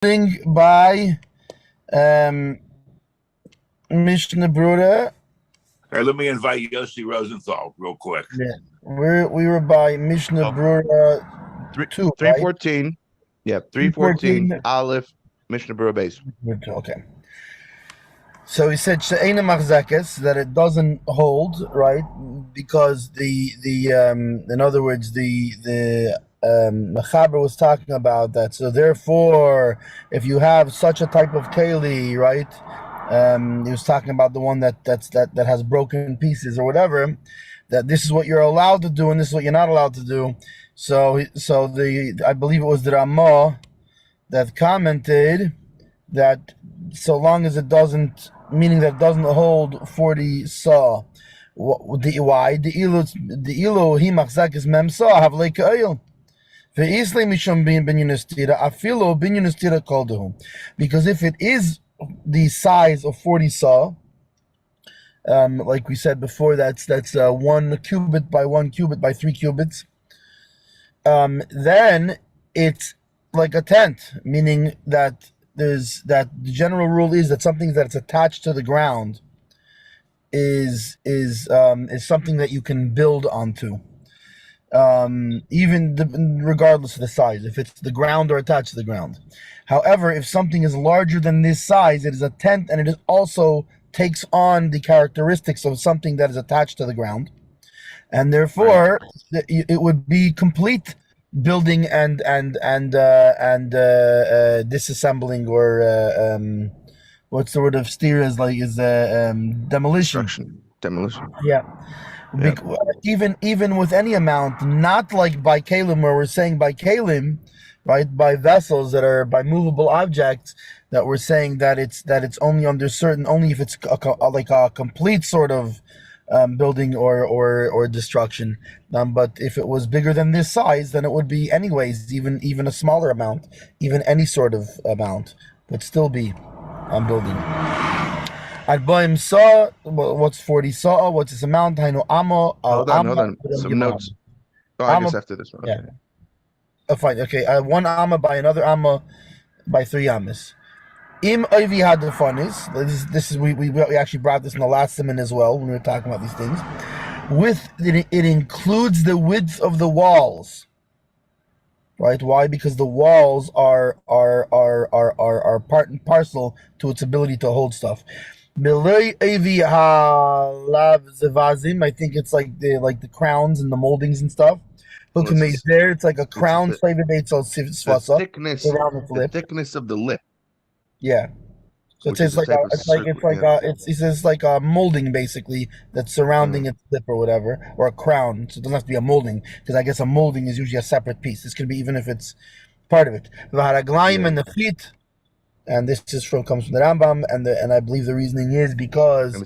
By Mishna Berura. Hey, let me invite Yossi Rosenthal real quick. Yeah, we were by Mishna Berura 2, right? 314. Yeah, 314 314. Aleph Mishnah Berurah base. Okay. So he said she'ena machzekes, that it doesn't hold, right? Because in other words the Mechaber was talking about that. So therefore, if you have such a type of keli, right? He was talking about the one that has broken pieces or whatever. That this is what you're allowed to do and this is what you're not allowed to do. So I believe it was the Ramah that commented that so long as it doesn't, meaning that it doesn't hold 40 saw. Why? The ilo he machzakis mem saw have like oil. Because if it is the size of 40 saw, like we said before, that's 1 cubit by 1 cubit by 3 cubits, then it's like a tent, meaning that the general rule is that something that's attached to the ground is something that you can build onto, regardless of the size, if it's the ground or attached to the ground. However, if something is larger than this size, it is a tent, and it also takes on the characteristics of something that is attached to the ground, and therefore it would be complete building and disassembling, or what's the word of steer is demolition. Yeah. Even with any amount, not like by kalim, where we're saying by kalim, right, by vessels that are by movable objects, that we're saying that it's only under certain, only if it's like a complete sort of building or destruction. But if it was bigger than this size, then it would be anyways even a smaller amount, even any sort of amount would still be building. Adboim saw, what's 40 saw? What's this amount? Hainu amo. Hold on. Some notes. Oh, I guess after this one. Okay. Yeah. Fine. Okay. 1 amma by another amma by 3 ammas. Im oivi had the funnies. This is we actually brought this in the last Siman as well when we were talking about these things. With it includes the width of the walls. Right? Why? Because the walls are part and parcel to its ability to hold stuff. I think it's like the crowns and the moldings and stuff. Look at me there. It's like a crown. The thickness of the lip. Yeah. So it's like a molding basically that's surrounding its lip or whatever, or a crown. So it doesn't have to be a molding, because I guess a molding is usually a separate piece. This can be even if it's part of it. The haraglaim and the feet. And this comes from the Rambam, and I believe the reasoning is because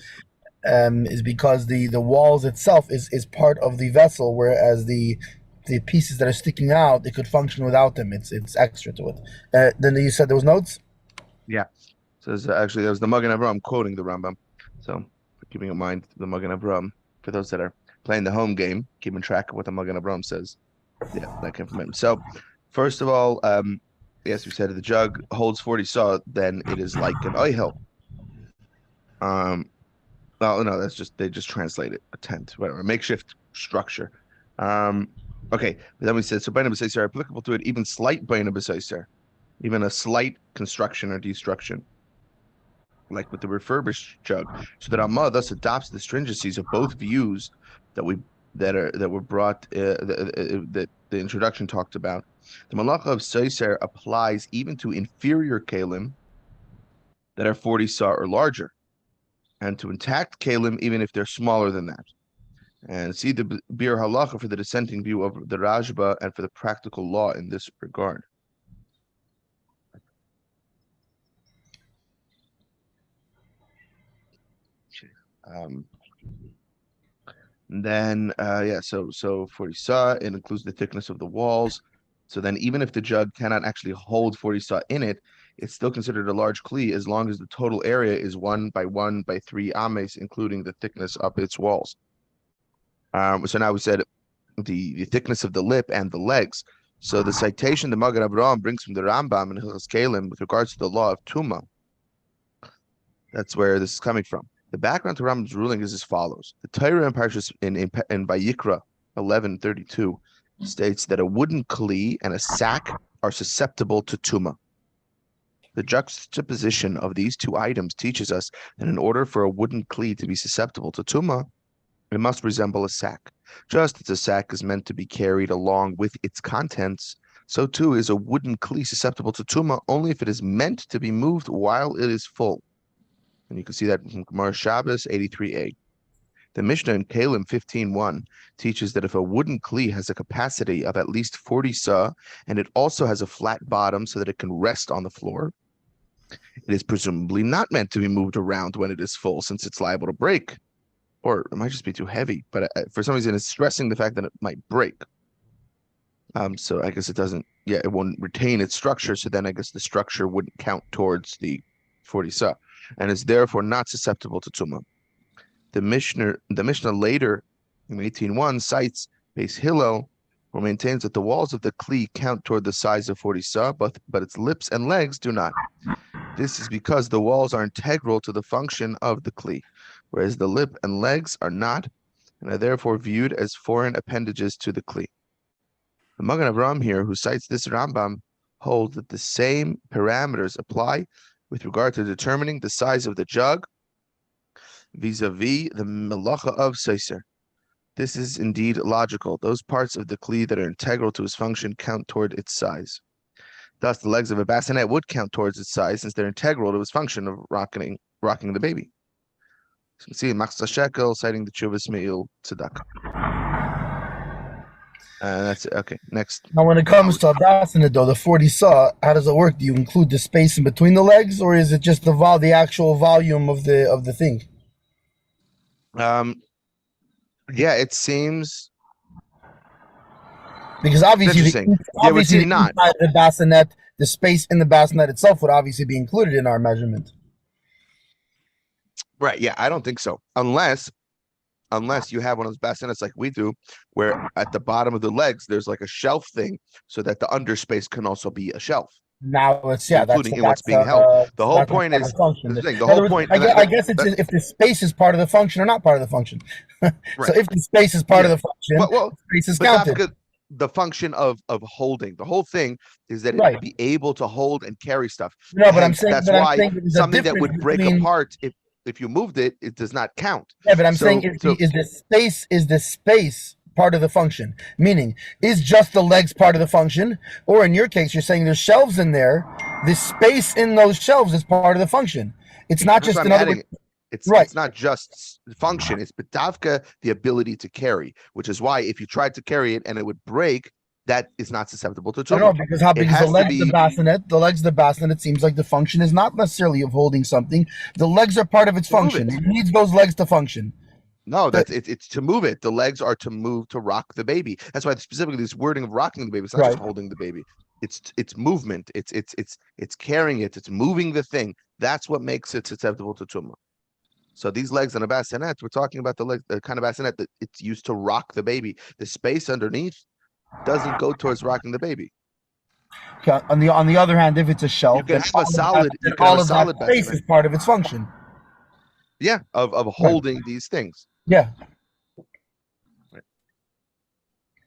the walls itself is part of the vessel, whereas the pieces that are sticking out, they could function without them. It's extra to it. Then you said there was notes. Yeah. So actually, there was the Magen Avraham quoting the Rambam. So keeping in mind the Magen Avraham, for those that are playing the home game, keeping track of what the Magen Avraham says. Yeah, that came from him. So first of all, yes, we said if the jug holds 40 saw, then it is like an oihel. Well, no, they just translate it, a tent, whatever, a makeshift structure. Okay, but then we said so Baina B'Seiser are applicable to it, even slight Baina B'Seiser, even a slight construction or destruction, like with the refurbished jug. So that Amma thus adopts the stringencies of both views that were brought that the introduction talked about. The malacha of Seiser applies even to inferior kalim that are 40 saw or larger, and to intact kalim even if they're smaller than that. And see the Bir Halacha for the dissenting view of the Rajba and for the practical law in this regard. So 40 saw, it includes the thickness of the walls. So then even if the jug cannot actually hold 40 saw in it, it's still considered a large kli as long as the total area is 1 by 1 by 3 ames, including the thickness of its walls. So now we said the thickness of the lip and the legs. So the citation the Magen Avraham brings from the Rambam in Hilchos Kelim with regards to the law of Tuma, that's where this is coming from. The background to Rambam's ruling is as follows. The Torah in Parshas in Vayikra 11:32 states that a wooden kli and a sack are susceptible to Tuma. The juxtaposition of these two items teaches us that in order for a wooden kli to be susceptible to Tuma, it must resemble a sack. Just as a sack is meant to be carried along with its contents, so too is a wooden kli susceptible to Tuma only if it is meant to be moved while it is full. And you can see that from Gemara Shabbos 83a. The Mishna in Kelim 15:1 teaches that if a wooden kli has a capacity of at least 40 sa, and it also has a flat bottom so that it can rest on the floor, it is presumably not meant to be moved around when it is full, since it's liable to break. Or it might just be too heavy, but for some reason it's stressing the fact that it might break. So I guess it doesn't, it won't retain its structure, so then I guess the structure wouldn't count towards the 40 sa, and is therefore not susceptible to Tumah. The Mishnah later, in 18:1, cites Beis Hillel, who maintains that the walls of the kli count toward the size of 40 sa, but its lips and legs do not. This is because the walls are integral to the function of the kli, whereas the lip and legs are not, and are therefore viewed as foreign appendages to the kli. The Magen Avraham here, who cites this Rambam, holds that the same parameters apply with regard to determining the size of the jug vis-a-vis the melacha of seiser. This is indeed logical. Those parts of the kli that are integral to its function count toward its size. Thus, the legs of a bassinet would count towards its size since they're integral to its function of rocking the baby. So you can see Machzah Shekel citing the Chuvas Me'il Tzedakah. That's it. Okay, next. Now, when it comes to a bassinet, though, the 40 saw, how does it work? Do you include the space in between the legs, or is it just the actual volume of the thing? It seems, because obviously obviously not. The bassinet, the space in the bassinet itself would obviously be included in our measurement. Right? Yeah, I don't think so, unless you have one of those bassinets like we do, where at the bottom of the legs there's like a shelf thing, so that the underspace can also be a shelf. Now it's including what's being held. The whole point is the whole point. I guess it's if the space is part of the function or not part of the function. Right. So if the space is part of the function, the space is counted. The function of holding, the whole thing is that it would be able to hold and carry stuff. No, but I'm saying that's why something that would break apart if you moved it, it does not count. Yeah, but I'm saying is the space part of the function? Meaning, is just the legs part of the function? Or in your case, you're saying there's shelves in there. The space in those shelves is part of the function. It's not just another. It's not just function. It's betavka, the ability to carry, which is why if you tried to carry it and it would break, that is not susceptible to tumah. No, because the legs of the bassinet, it seems like the function is not necessarily of holding something. The legs are part of its function. It needs those legs to function. No, it's to move it. The legs are to move to rock the baby. That's why specifically this wording of rocking the baby. It's not just holding the baby. It's movement. It's carrying it. It's moving the thing. That's what makes it susceptible to tumah. So these legs on a bassinet, we're talking about the kind of bassinet that it's used to rock the baby. The space underneath doesn't go towards rocking the baby. Okay. On the other hand, if it's a shelf, you can have a solid. That space is part of its function. Yeah, of holding these things. Yeah. Right.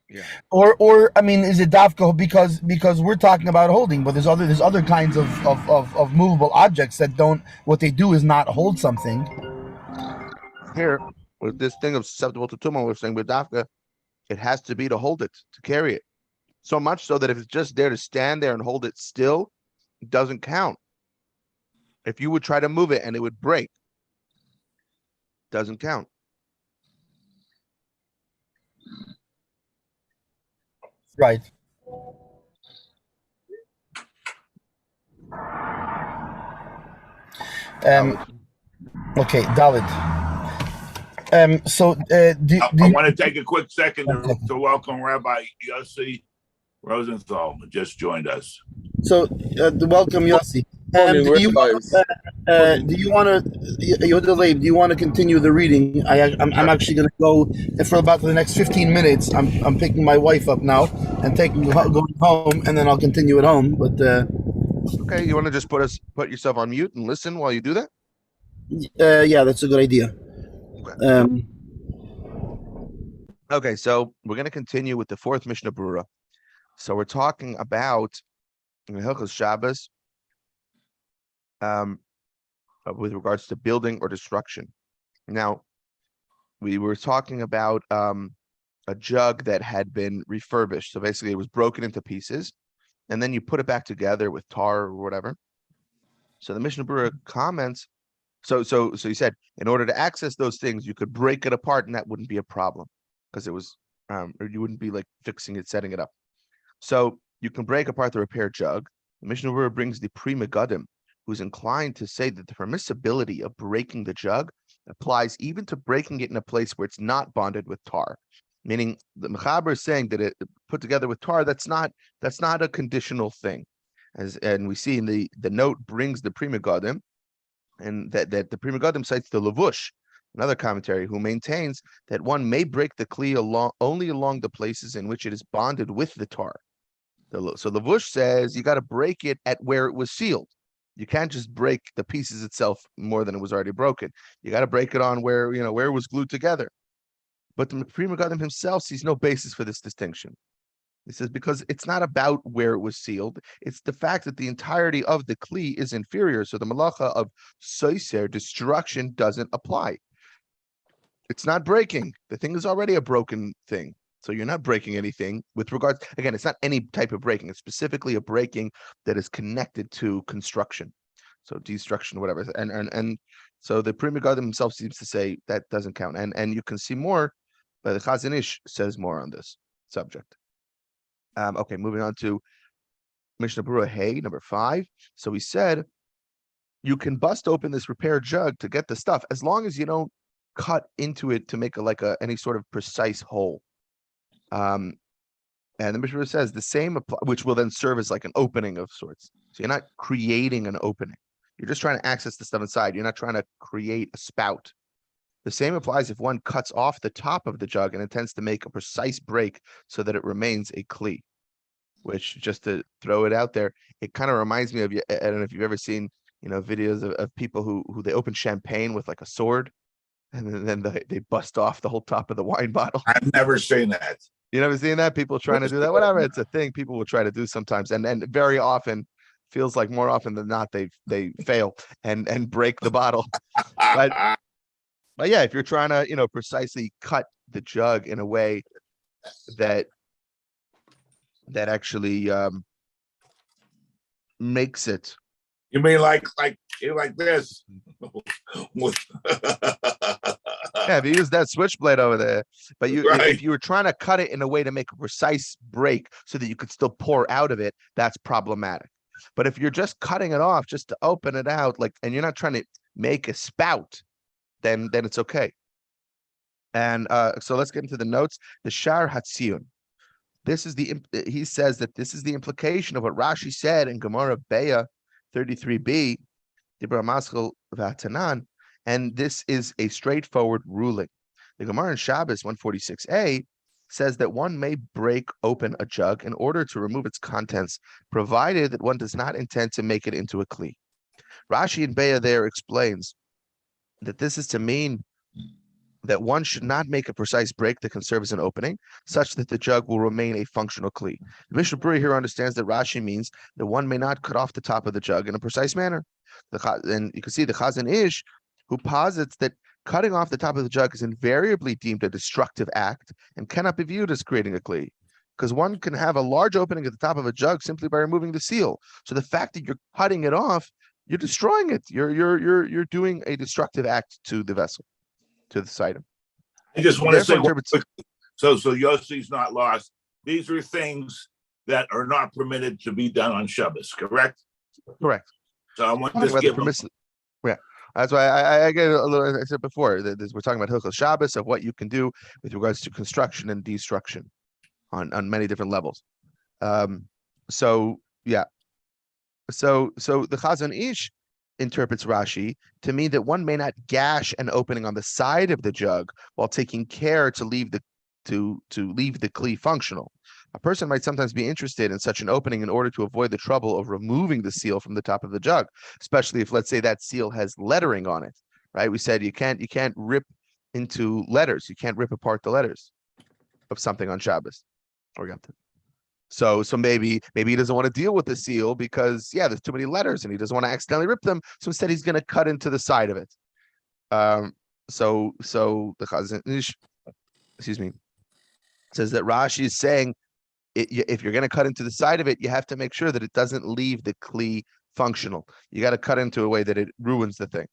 Yeah. Or I mean, is it dafka because we're talking about holding, but there's other kinds of movable objects that don't. What they do is not hold something. Here, with this thing of susceptible to tumah, we're saying with dafka, it has to be to hold it, to carry it. So much so that if it's just there to stand there and hold it still, it doesn't count. If you would try to move it and it would break, doesn't count. Right. Okay, David. So I want to take a quick second to welcome Rabbi Yossi Rosenthal, who just joined us. So welcome, Yossi. Morning, Do you rabbis. do you want to do you want to continue the reading? I'm actually going to go for about the next 15 minutes. I'm picking my wife up now and going home, and then I'll continue at home. But Okay, you want to just put yourself on mute and listen while you do that? yeah, that's a good idea. Okay. Okay, so we're going to continue with the fourth Mishnah Berura. So we're talking about in Hilchos Shabbos, with regards to building or destruction. Now, we were talking about a jug that had been refurbished. So basically, it was broken into pieces, and then you put it back together with tar or whatever. So the Mishnah Berura comments. So you said in order to access those things, you could break it apart, and that wouldn't be a problem because it was, or you wouldn't be like fixing it, setting it up. So you can break apart the repair jug. The Mishnah Berura brings the Pri Megadim, who's inclined to say that the permissibility of breaking the jug applies even to breaking it in a place where it's not bonded with tar. Meaning the Mechaber is saying that it put together with tar, that's not a conditional thing. And we see in the note brings the Pri Megadim, and that the Pri Megadim cites the Lavush, another commentary, who maintains that one may break the kli only along the places in which it is bonded with the tar. So Lavush says you got to break it at where it was sealed. You can't just break the pieces itself more than it was already broken. You got to break it on where it was glued together. But the Pri Megadim himself sees no basis for this distinction. He says because it's not about where it was sealed. It's the fact that the entirety of the kli is inferior. So the malacha of soiser, destruction, doesn't apply. It's not breaking. The thing is already a broken thing. So you're not breaking anything with regards, again, it's not any type of breaking. It's specifically a breaking that is connected to construction. So destruction, whatever. And so the Pri Megadim himself seems to say that doesn't count. And you can see more, but the Chazon Ish says more on this subject. Okay, moving on to Mishnah Berura Hey, number 5. So he said, you can bust open this repair jug to get the stuff as long as you don't cut into it to make any sort of precise hole. And the Mishnah says the same, which will then serve as like an opening of sorts. So you're not creating an opening. You're just trying to access the stuff inside. You're not trying to create a spout. The same applies if one cuts off the top of the jug and intends to make a precise break so that it remains a kli. Which, just to throw it out there, it kind of reminds me of, I don't know if you've ever seen, videos of people who they open champagne with like a sword, and then they bust off the whole top of the wine bottle. I've never seen that. You never seen that? People trying to do that? Whatever, it's a thing people will try to do sometimes, and very often, feels like more often than not, they fail and break the bottle. But yeah, if you're trying to precisely cut the jug in a way that actually makes it. You mean like this? Yeah, if you use that switchblade over there, but Right. if you were trying to cut it in a way to make a precise break so that you could still pour out of it, that's problematic. But if you're just cutting it off just to open it out, and you're not trying to make a spout, then it's okay. And so let's get into the notes. The Shar Hatzion. He says that this is the implication of what Rashi said in Gemara Beya 33b, Dibra Maschel Vatanan, and this is a straightforward ruling. The Gemara in Shabbos 146a says that one may break open a jug in order to remove its contents, provided that one does not intend to make it into a kli. Rashi in Beya there explains that this is to mean that one should not make a precise break that can serve as an opening, such that the jug will remain a functional kli. The Mishnah Berura here understands that Rashi means that one may not cut off the top of the jug in a precise manner. And you can see the Chazon Ish, who posits that cutting off the top of the jug is invariably deemed a destructive act and cannot be viewed as creating a kli, because one can have a large opening at the top of a jug simply by removing the seal. So the fact that you're cutting it off, you're destroying it. You're doing a destructive act to the vessel, to the item. I just want to say, Therefore, so Yossi's not lost. These are things that are not permitted to be done on Shabbos, correct? Correct. So I want to give them. Yeah, that's why I get a little. I said before that we're talking about Hilchos Shabbos, of what you can do with regards to construction and destruction on many different levels. So yeah, So the Chazon Ish interprets Rashi to mean that one may not gash an opening on the side of the jug while taking care to leave the kli functional. A person might sometimes be interested in such an opening in order to avoid the trouble of removing the seal from the top of the jug, especially if, let's say, that seal has lettering on it, right? We said you can't rip into letters. You can't rip apart the letters of something on Shabbos or Yom Tov. So maybe he doesn't want to deal with the seal because there's too many letters and he doesn't want to accidentally rip them. So instead he's going to cut into the side of it. So the Chazon Ish, excuse me, says that Rashi is saying if you're going to cut into the side of it, you have to make sure that it doesn't leave the kli functional. You got to cut into a way that it ruins the thing.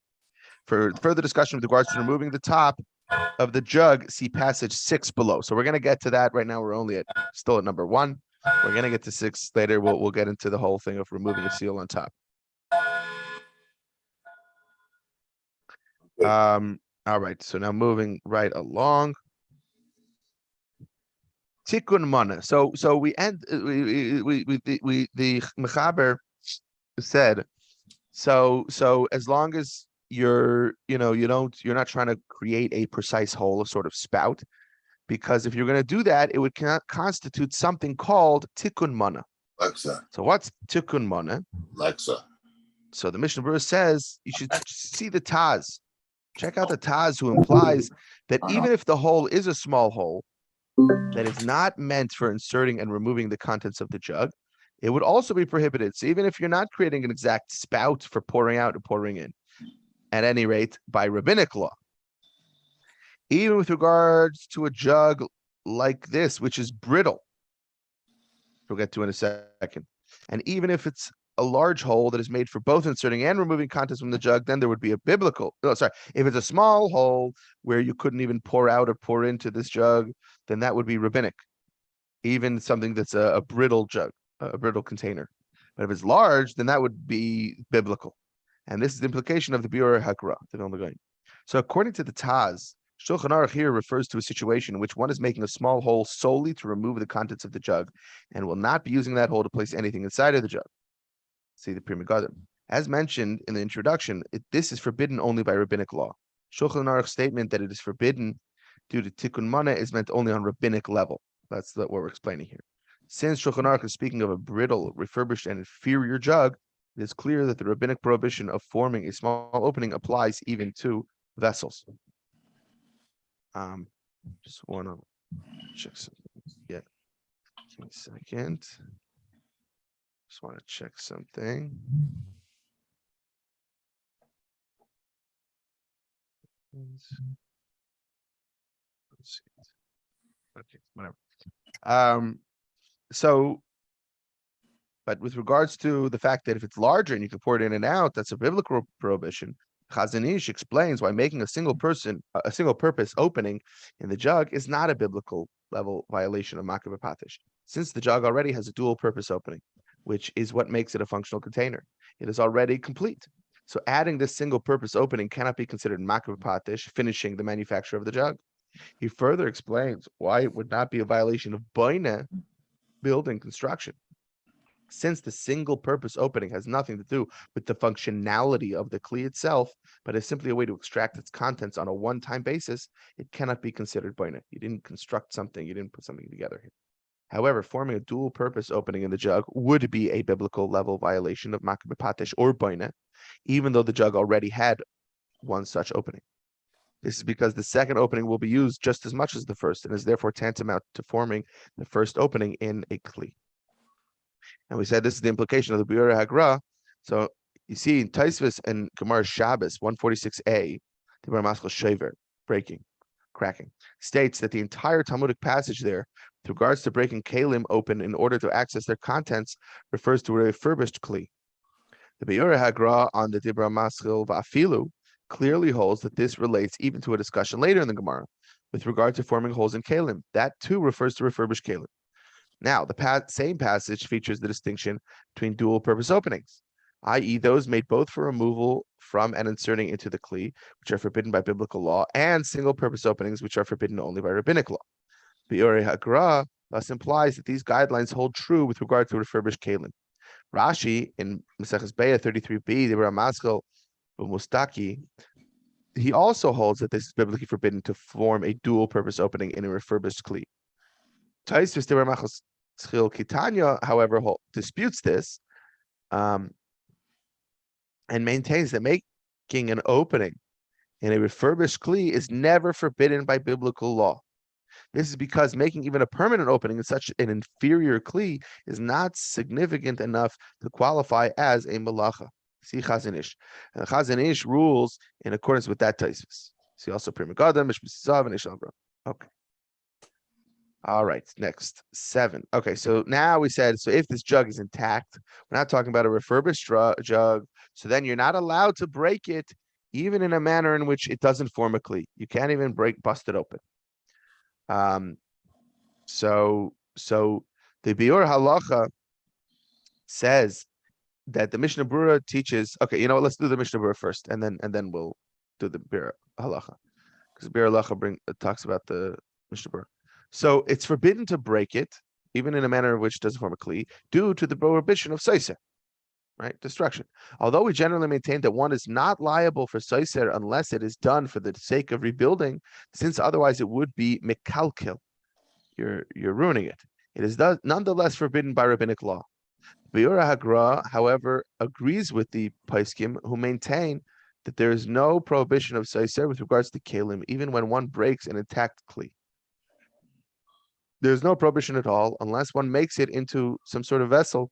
For further discussion with regards to removing the top of the jug, see passage 6 below. So we're going to get to that. Right now we're only still at number 1. We're going to get to 6 later. We'll get into the whole thing of removing a seal on top. All right. So now moving right along. Tikkun mana. So we end. The Mechaber said. So as long as you're not trying to create a precise hole, a sort of spout, because if you're going to do that, it would constitute something called tikkun mana. Lexa. So what's tikkun mana? Lexa. So the Mishnah Berura says you should see the Taz. Check out the Taz, who implies that even if the hole is a small hole that is not meant for inserting and removing the contents of the jug, it would also be prohibited. So even if you're not creating an exact spout for pouring out and pouring in, at any rate, by rabbinic law, even with regards to a jug like this, which is brittle, we'll get to in a second, and even if it's a large hole that is made for both inserting and removing contents from the jug, then there would be a if it's a small hole where you couldn't even pour out or pour into this jug, then that would be rabbinic. Even something that's a brittle jug, a brittle container. But if it's large, then that would be biblical. And this is the implication of the Berura Hakra, the Vilna Gaon. So according to the Taz, Shulchan Aruch here refers to a situation in which one is making a small hole solely to remove the contents of the jug and will not be using that hole to place anything inside of the jug. See the Pri Megadim. As mentioned in the introduction, this is forbidden only by rabbinic law. Shulchan Aruch's statement that it is forbidden due to tikkun mana is meant only on rabbinic level. That's what we're explaining here. Since Shulchan Aruch is speaking of a brittle, refurbished, and inferior jug, it is clear that the rabbinic prohibition of forming a small opening applies even to vessels. Just want to check something. Yeah, give me a second. Just want to check something. Let's see. Okay, whatever. But with regards to the fact that if it's larger and you can pour it in and out, that's a biblical prohibition. Chazon Ish explains why making a single purpose opening in the jug is not a biblical level violation of Makav Patish, since the jug already has a dual purpose opening, which is what makes it a functional container. It is already complete. So adding this single purpose opening cannot be considered Makav Patish, finishing the manufacture of the jug. He further explains why it would not be a violation of Boina building construction, since the single purpose opening has nothing to do with the functionality of the kli itself, but is simply a way to extract its contents on a one-time basis. It cannot be considered boina. You didn't construct something, you didn't put something together here. However, forming a dual purpose opening in the jug would be a biblical level violation of makav patish or boina, even though the jug already had one such opening. This is because the second opening will be used just as much as the first and is therefore tantamount to forming the first opening in a kli. And we said this is the implication of the Berura Hakra. So you see in Taisvis and Gemara Shabbos 146a, the Maskal Shaver, breaking, cracking, states that the entire Talmudic passage there, with regards to breaking kalim open in order to access their contents, refers to a refurbished kli. The Berura Hakra on the Dibra Maskal Va'afilu clearly holds that this relates even to a discussion later in the Gemara with regard to forming holes in kalim. That too refers to refurbished kalim. Now, the same passage features the distinction between dual-purpose openings, i.e. those made both for removal from and inserting into the kli, which are forbidden by biblical law, and single-purpose openings, which are forbidden only by rabbinic law. Berura Hakra thus implies that these guidelines hold true with regard to refurbished kalim. Rashi in Maseches Beya 33b, the Ramaskal Mustaki, he also holds that this is biblically forbidden to form a dual-purpose opening in a refurbished kli. Taisvis the Ramachos Schil Kitanya, however, disputes this, and maintains that making an opening in a refurbished kli is never forbidden by biblical law. This is because making even a permanent opening in such an inferior kli is not significant enough to qualify as a malacha. See Chazon Ish. And Chazon Ish rules in accordance with that Taisvis. See also Pri Megadim, Mishna, and Ish Amra. Okay. All right, next 7. Okay, so now we said, so if this jug is intact, we're not talking about a refurbished jug, so then you're not allowed to break it even in a manner in which it doesn't form a kli. You can't even bust it open. So the Biur Halacha says that the Mishnah Berura teaches. Okay, you know what? Let's do the Mishnah Berura first, and then we'll do the Biur Halacha, because Biur Halacha talks about the Mishnah Berura. So it's forbidden to break it, even in a manner which doesn't form a kli, due to the prohibition of seiser, right? Destruction. Although we generally maintain that one is not liable for seiser unless it is done for the sake of rebuilding, since otherwise it would be mekalkel. You're ruining it. It is nonetheless forbidden by rabbinic law. Berura Hagra, however, agrees with the Paiskim who maintain that there is no prohibition of seiser with regards to kelim, even when one breaks an intact kli. There's no prohibition at all unless one makes it into some sort of vessel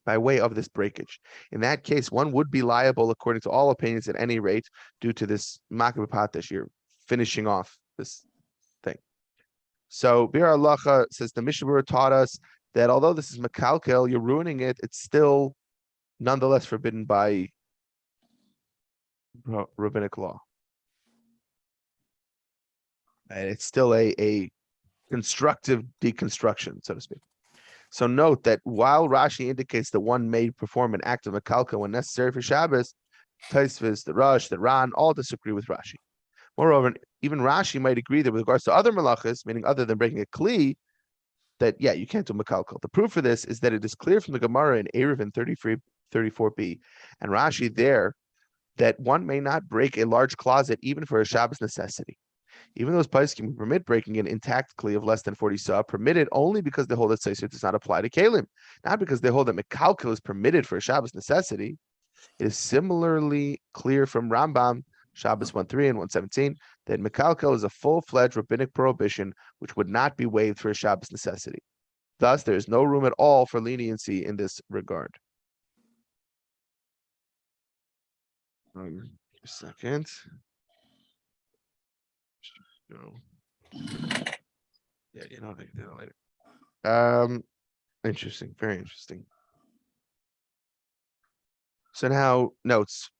by way of this breakage. In that case, one would be liable, according to all opinions, at any rate, due to this makabipatish. You're finishing off this thing. So Biur Halacha says the Mishnah Berura taught us that although this is mekalkel, you're ruining it, it's still nonetheless forbidden by rabbinic law. And it's still a constructive deconstruction, so to speak. So note that while Rashi indicates that one may perform an act of mekalkel when necessary for Shabbos, Taisvis, the Rush, the Ran, all disagree with Rashi. Moreover, even Rashi might agree that with regards to other malachas, meaning other than breaking a kli, that yeah, you can't do mekalkel. The proof for this is that it is clear from the Gemara in Eruvin 34b, and Rashi there, that one may not break a large closet even for a Shabbos necessity. Even those poskim permit breaking an intact kli of less than 40 sa, permitted only because they hold that seiser does not apply to kelim, not because they hold that mekalkel is permitted for a Shabbos necessity. It is similarly clear from Rambam, Shabbos 1.3 and 1.17, that mekalkel is a full-fledged rabbinic prohibition which would not be waived for a Shabbos necessity. Thus, there is no room at all for leniency in this regard. A second. No. Yeah, I can do that later. Interesting, very interesting. So now notes.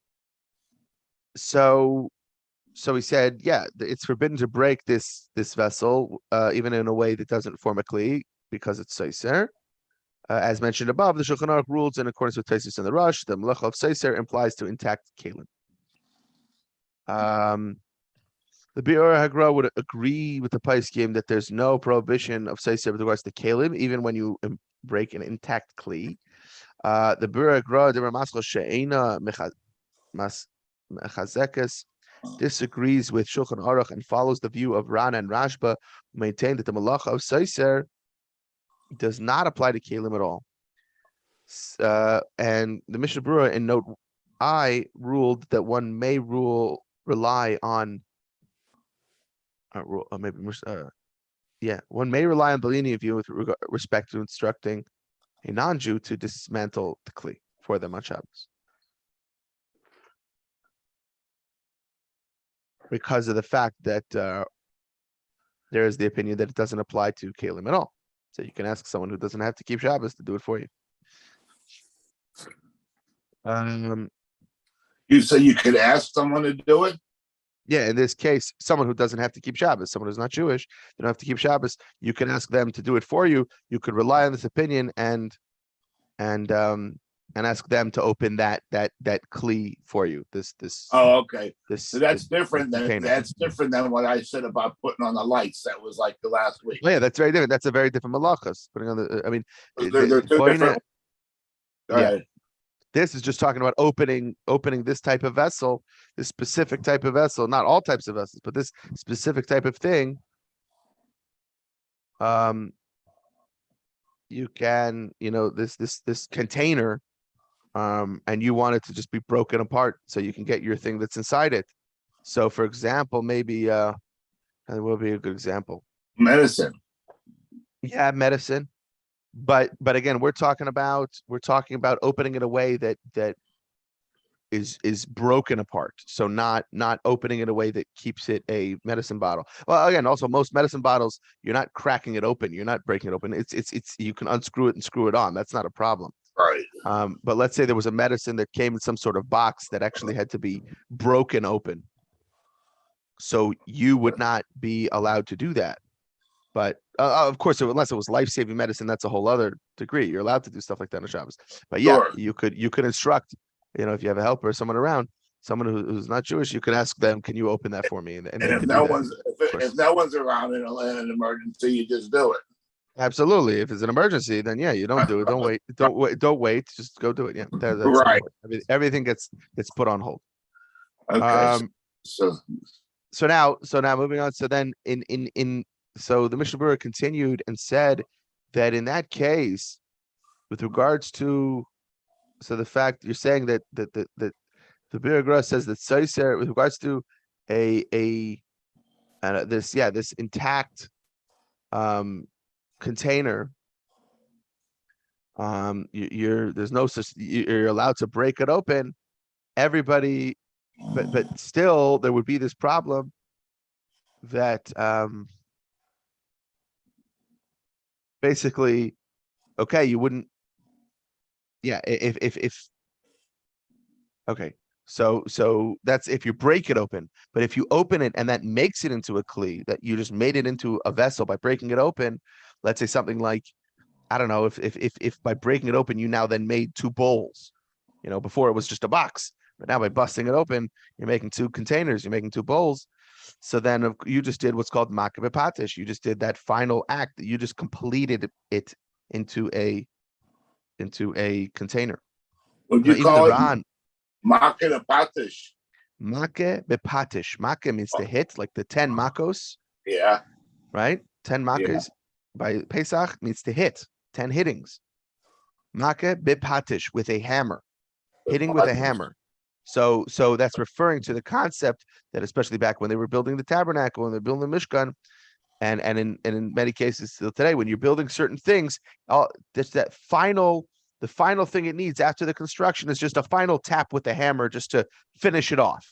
So he said, yeah, it's forbidden to break this vessel, even in a way that doesn't form a kli, because it's seiser. As mentioned above, the Shulchan Aruch rules in accordance with Taisus and the Rush. The melacha of seiser implies to intact kelim. The Berura Hagra would agree with the Paiskim that there's no prohibition of seiser with regards to kelim, even when you break an intact kli. The Berura Hagra, the Ramaskal She'ena Mechazekes, disagrees with Shulchan Aruch and follows the view of Rana and Rashba, who maintain that the malacha of seiser does not apply to kelim at all. And the Mishnah Berura in note I ruled that one may rely on. One may rely on the lenient view with respect to instructing a non-Jew to dismantle the kli for them on Shabbos, because of the fact that there is the opinion that it doesn't apply to kelim at all. So you can ask someone who doesn't have to keep Shabbos to do it for you. You say you could ask someone to do it? Yeah, in this case, someone who doesn't have to keep Shabbos, someone who's not Jewish, they don't have to keep Shabbos. You can ask them to do it for you. You could rely on this opinion and ask them to open that kli for you. This. Oh, okay. So That's different than what I said about putting on the lights. That was like the last week. Oh, yeah, that's very different. That's a very different malachas. Putting on the. I mean, they're two different. Yeah. right. This is just talking about opening this type of vessel, this specific type of vessel, not all types of vessels, but this specific type of thing. You can, this container, and you want it to just be broken apart so you can get your thing that's inside it. So for example, maybe that will be a good example. Medicine. Yeah, medicine. But again, we're talking about opening it a way that is broken apart. So not opening it a way that keeps it a medicine bottle. Well, again, also most medicine bottles, you're not cracking it open, you're not breaking it open. It's you can unscrew it and screw it on. That's not a problem. Right. But let's say there was a medicine that came in some sort of box that actually had to be broken open. So you would not be allowed to do that. But of course, unless it was life-saving medicine, that's a whole other degree. You're allowed to do stuff like that on Shabbos. But yeah, Sure. you could instruct, if you have a helper or someone around, someone who's not Jewish, you could ask them, can you open that for me? And And they if could no do that. one's if no one's around in an emergency, you just do it. Absolutely. If it's an emergency, then yeah, you don't do it. Don't wait. Don't wait. Just go do it. Yeah, that's Right. everything gets put on hold. Okay. So So now moving on. So then so the Mishnah Berura continued and said that in that case, with regards to, so the fact you're saying that the Berura says that Seiser, with regards to this intact container, you're allowed to break it open. Everybody, but still there would be this problem that basically, okay, you wouldn't, yeah, if okay, so that's if you break it open. But if you open it and that makes it into a kli, that you just made it into a vessel by breaking it open, let's say something like, I don't know, if by breaking it open you now then made two bowls, before it was just a box, but now by busting it open you're making two containers, you're making two bowls. So then you just did what's called makeh b'patish. You just did that final act, that you just completed it into a container. would you Even call the it Ran, makeh b'patish? makeh b'patish. Makeh means to hit, like the 10 makos, Yeah. right? 10 makos by Pesach means to hit, 10 hittings. Makeh b'patish, with a hammer, hitting with a hammer. So that's referring to the concept that, especially back when they were building the tabernacle and they're building the Mishkan, and in many cases still today, when you're building certain things, the final thing it needs after the construction is just a final tap with the hammer just to finish it off.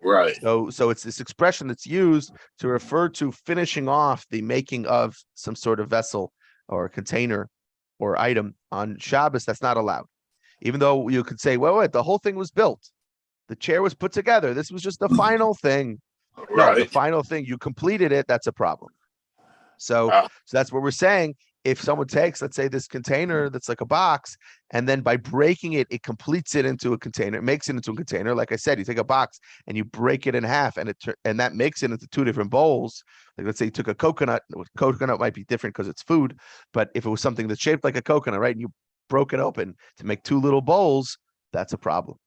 Right. So it's this expression that's used to refer to finishing off the making of some sort of vessel or container or item on Shabbos. That's not allowed. Even though you could say, well, wait, the whole thing was built. The chair was put together. This was just the final thing. No, the final thing, you completed it. That's a problem. So that's what we're saying. If someone takes, let's say, this container that's like a box, and then by breaking it, it completes it into a container, it makes it into a container. Like I said, you take a box and you break it in half, and that makes it into two different bowls. Like, let's say you took a coconut. Coconut might be different because it's food, but if it was something that's shaped like a coconut, right, and you broke it open to make two little bowls, that's a problem.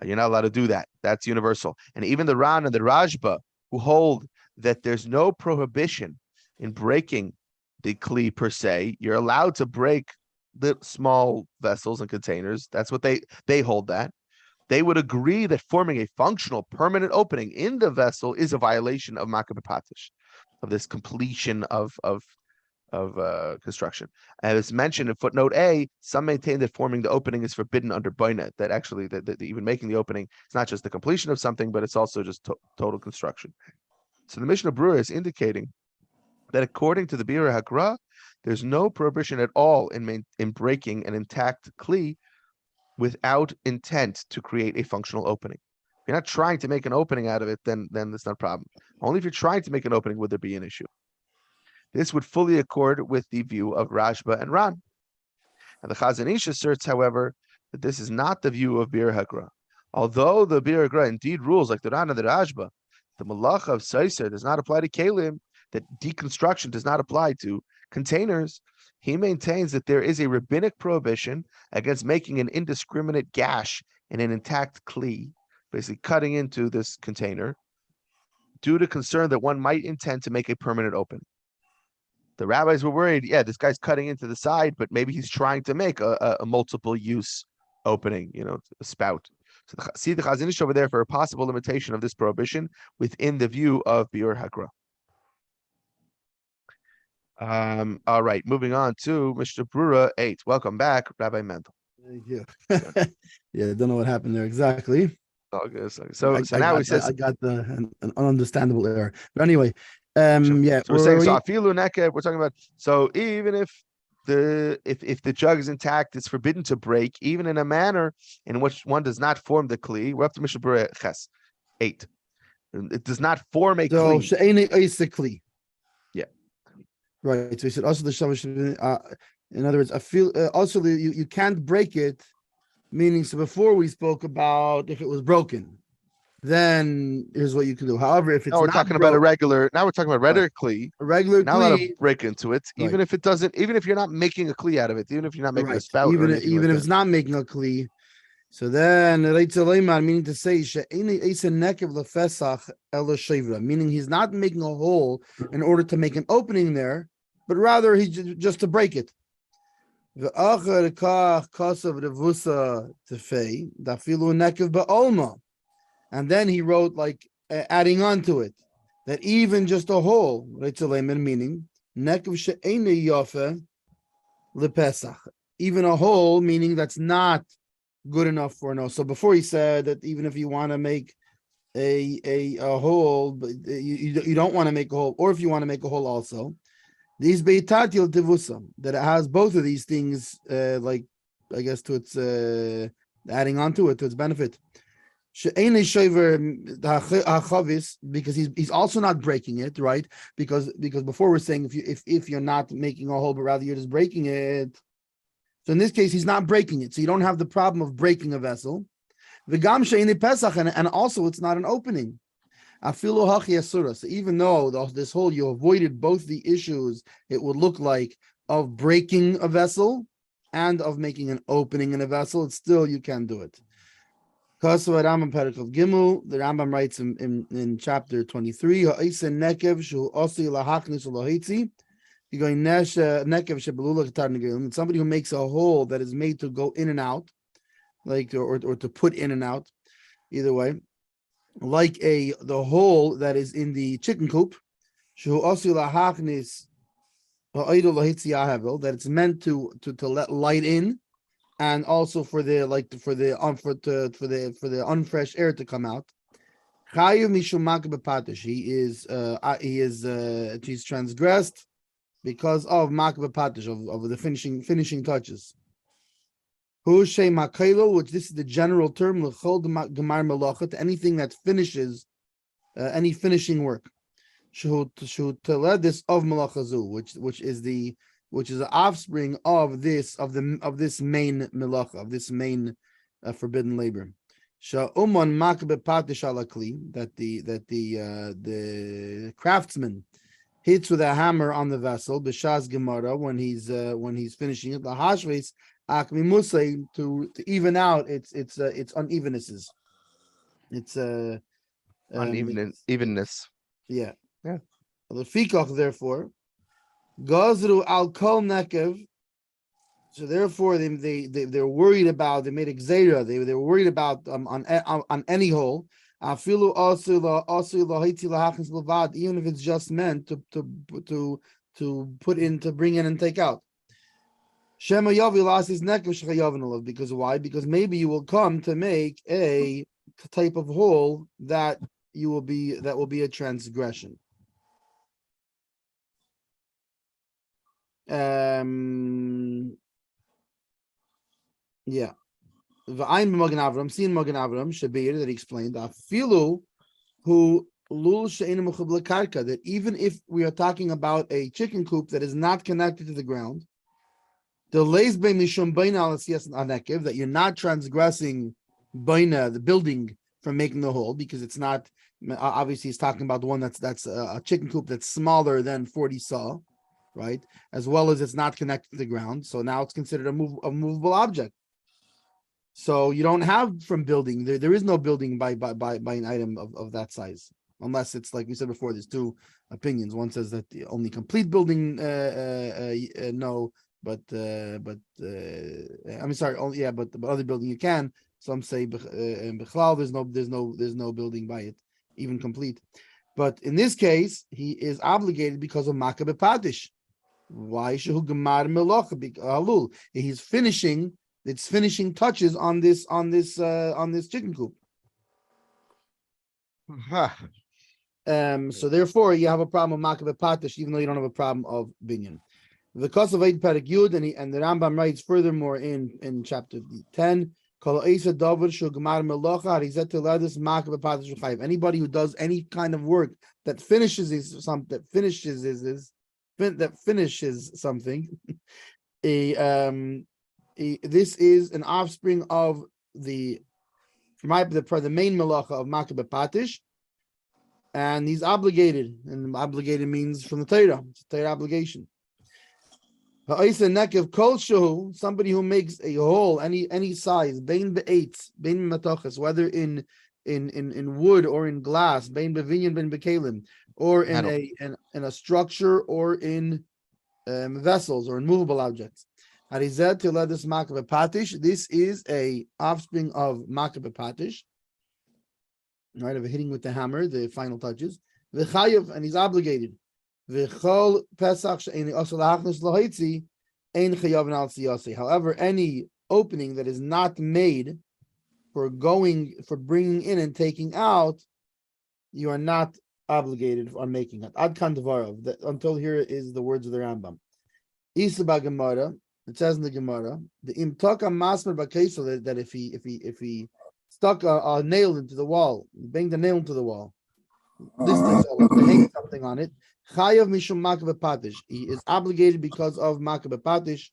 You're not allowed to do that. That's universal. And even the Ran and the Rajba, who hold that there's no prohibition in breaking the kli per se, you're allowed to break the small vessels and containers. That's what they hold that. They would agree that forming a functional permanent opening in the vessel is a violation of makeh b'patish, of this completion of construction. And it's mentioned in footnote A, some maintain that forming the opening is forbidden under Boina, that actually that even making the opening, it's not just the completion of something, but it's also just total construction. So the Mishnah Berura is indicating that according to the Berura Hakra, there's no prohibition at all in breaking an intact kli without intent to create a functional opening. If you're not trying to make an opening out of it, then that's not a problem. Only if you're trying to make an opening would there be an issue. This would fully accord with the view of Rashba and Ran. And the Chazon Ish asserts, however, that this is not the view of Berura Hakra. Although the Berura Hakra indeed rules like the Ran and the Rashba, the malacha of Seiser does not apply to Kalim, that deconstruction does not apply to containers. He maintains that there is a rabbinic prohibition against making an indiscriminate gash in an intact kli, basically cutting into this container, due to concern that one might intend to make a permanent opening. The rabbis were worried, yeah, this guy's cutting into the side, but maybe he's trying to make a multiple use opening, a spout. So see the Chazon Ish over there for a possible limitation of this prohibition within the view of Biur Hakra. All right, moving on to Mr. Berura 8. Welcome back, Rabbi Mendel. Thank you. Yeah, I don't know what happened there exactly. So now he says I got an ununderstandable error. But anyway, yeah. So we're saying so afilu nekev. We're talking about so even if the jug is intact, it's forbidden to break, even in a manner in which one does not form the kli. We're up to Mishnah Berura Ches 8. It does not form a kli. So she'enei oiseh kli. Yeah. Right. So he said also the Shabbos. In other words, I feel also you can't break it. Meaning, so before we spoke about if it was broken, then here's what you can do. However, if it's now we're talking about a regular. Now we're talking about regular kli. A regular now kli. Not to break into it, even if it doesn't. Even if you're not making a kli out of it, even if you're not making a spout, even if it's not making a kli. So then, meaning to say, meaning he's not making a hole in order to make an opening there, but rather he's just to break it. And then he wrote like adding on to it that even just a hole, meaning even a hole, meaning that's not good enough for no. So before he said that even if you want to make a hole, but you don't want to make a hole, or if you want to make a hole also. These beitatil tivusa, that it has both of these things, like I guess to its adding on to it to its benefit. Because he's also not breaking it, right? Because before we're saying if you're not making a hole, but rather you're just breaking it. So in this case, he's not breaking it, so you don't have the problem of breaking a vessel. And also it's not an opening. So even though this whole you avoided both the issues, it would look like of breaking a vessel and of making an opening in a vessel, it's still you can do it. The Rambam writes in chapter 23, somebody who makes a hole that is made to go in and out, like or to put in and out, either way. Like the hole that is in the chicken coop, that it's meant to let light in, and also for the unfresh air to come out. He's transgressed because of makbeh patish, of the finishing touches. Which this is the general term, to anything that finishes any finishing work. This of malachazu, which is the offspring of this main melacha, of this main forbidden labor. That the craftsman hits with a hammer on the vessel, b'shas gemara, when he's finishing it, lahashves akmi musay, to even out its unevennesses, its evenness. Yeah. The fikach, therefore, gazru al kol nekev. So therefore, they're worried about. They made a gzeira. They were worried about on any hole. Afilu also even if it's just meant to put in, to bring in and take out. Shema yavi lasis nekev shechayavin, because why? Because maybe you will come to make a type of hole that will be a transgression. Yeah. V'ayin b'Magen Avram, seeing Magen Avram Shabir, that he explained afilu who lul she'einu mechub lekarka, that even if we are talking about a chicken coop that is not connected to the ground, the leis be mishum beina al asiyas anekev, that you're not transgressing beina, the building, from making the hole, because it's not, obviously he's talking about the one that's a chicken coop that's smaller than 40 saw. right? As well as it's not connected to the ground. So now it's considered a movable object. So you don't have from building. There is no building by an item of that size, unless it's like we said before. There's two opinions. One says that the only complete building, no, but I'm sorry, only but other building you can. Some say bichlal, there's no building by it, even complete. But in this case, he is obligated because of makah bepadish. Why shehu gemar melocha halul? He's finishing. It's finishing touches on this chicken coop. So therefore, you have a problem of makah bepadish, even though you don't have a problem of binyan. The cause of Eid Perek Yud, and the Rambam writes furthermore in chapter 10. Anybody who does any kind of work that finishes something, this is an offspring of the main melacha of makah bepatish, and he's obligated, and obligated means from the Torah. It's a Torah obligation. Somebody who makes a hole any size, whether in wood or in glass, or in a structure or in vessels or in movable objects. This is a offspring of makah bepatish, right? Of hitting with the hammer, the final touches. And he's obligated. However, any opening that is not made for bringing in and taking out, you are not obligated on making it. Ad kan dvarav. Until here is the words of the Rambam. Isa Gemara. It says in the Gemara, the imtaka masmer b'keisel, that if he stuck a nail into the wall, banged the nail into the wall, this to hang something on it. Chayav mishum makah bepatish. He is obligated because of makah bepatish.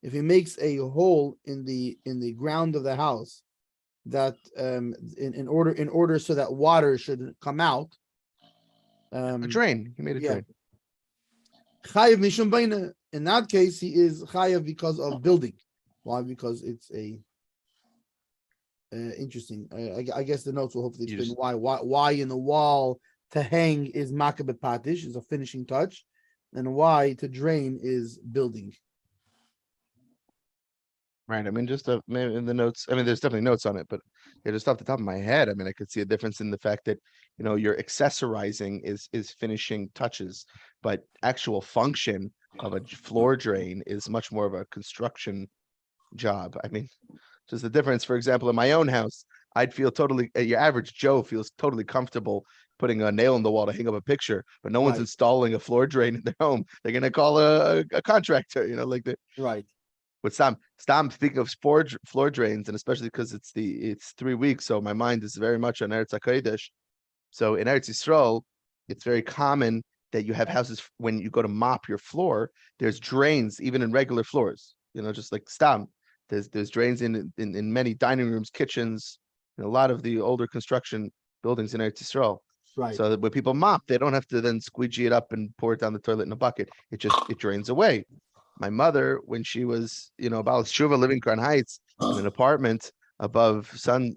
If he makes a hole in the ground of the house, that in order so that water should come out. A drain. He made a drain. Chayav mishum baina. In that case, he is chayav because of building. Why? Because it's a interesting. I guess the notes will hopefully explain why in the wall to hang is makah bepatish, is a finishing touch, and why to drain is building. Right. I mean, just maybe in the notes. I mean, there's definitely notes on it, but just off the top of my head, I mean, I could see a difference in the fact that you're accessorizing is finishing touches, but actual function of a floor drain is much more of a construction job. I mean, just the difference. For example, in my own house, I'd feel totally. Your average Joe feels totally comfortable putting a nail in the wall to hang up a picture, but no one's installing a floor drain in their home. They're gonna call a contractor. Like that. Right. With Stam speaking of floor drains, and especially because it's 3 weeks, so my mind is very much on Eretz HaKodesh. So in Eretz Yisrael, it's very common that you have houses when you go to mop your floor, there's drains even in regular floors. Just like Stam, there's drains in many dining rooms, kitchens, a lot of the older construction buildings in Eretz Yisrael. Right. So that when people mop, they don't have to then squeegee it up and pour it down the toilet in a bucket. It drains away. My mother, when she was, about Shuva living Crown Heights in an apartment above Sunshine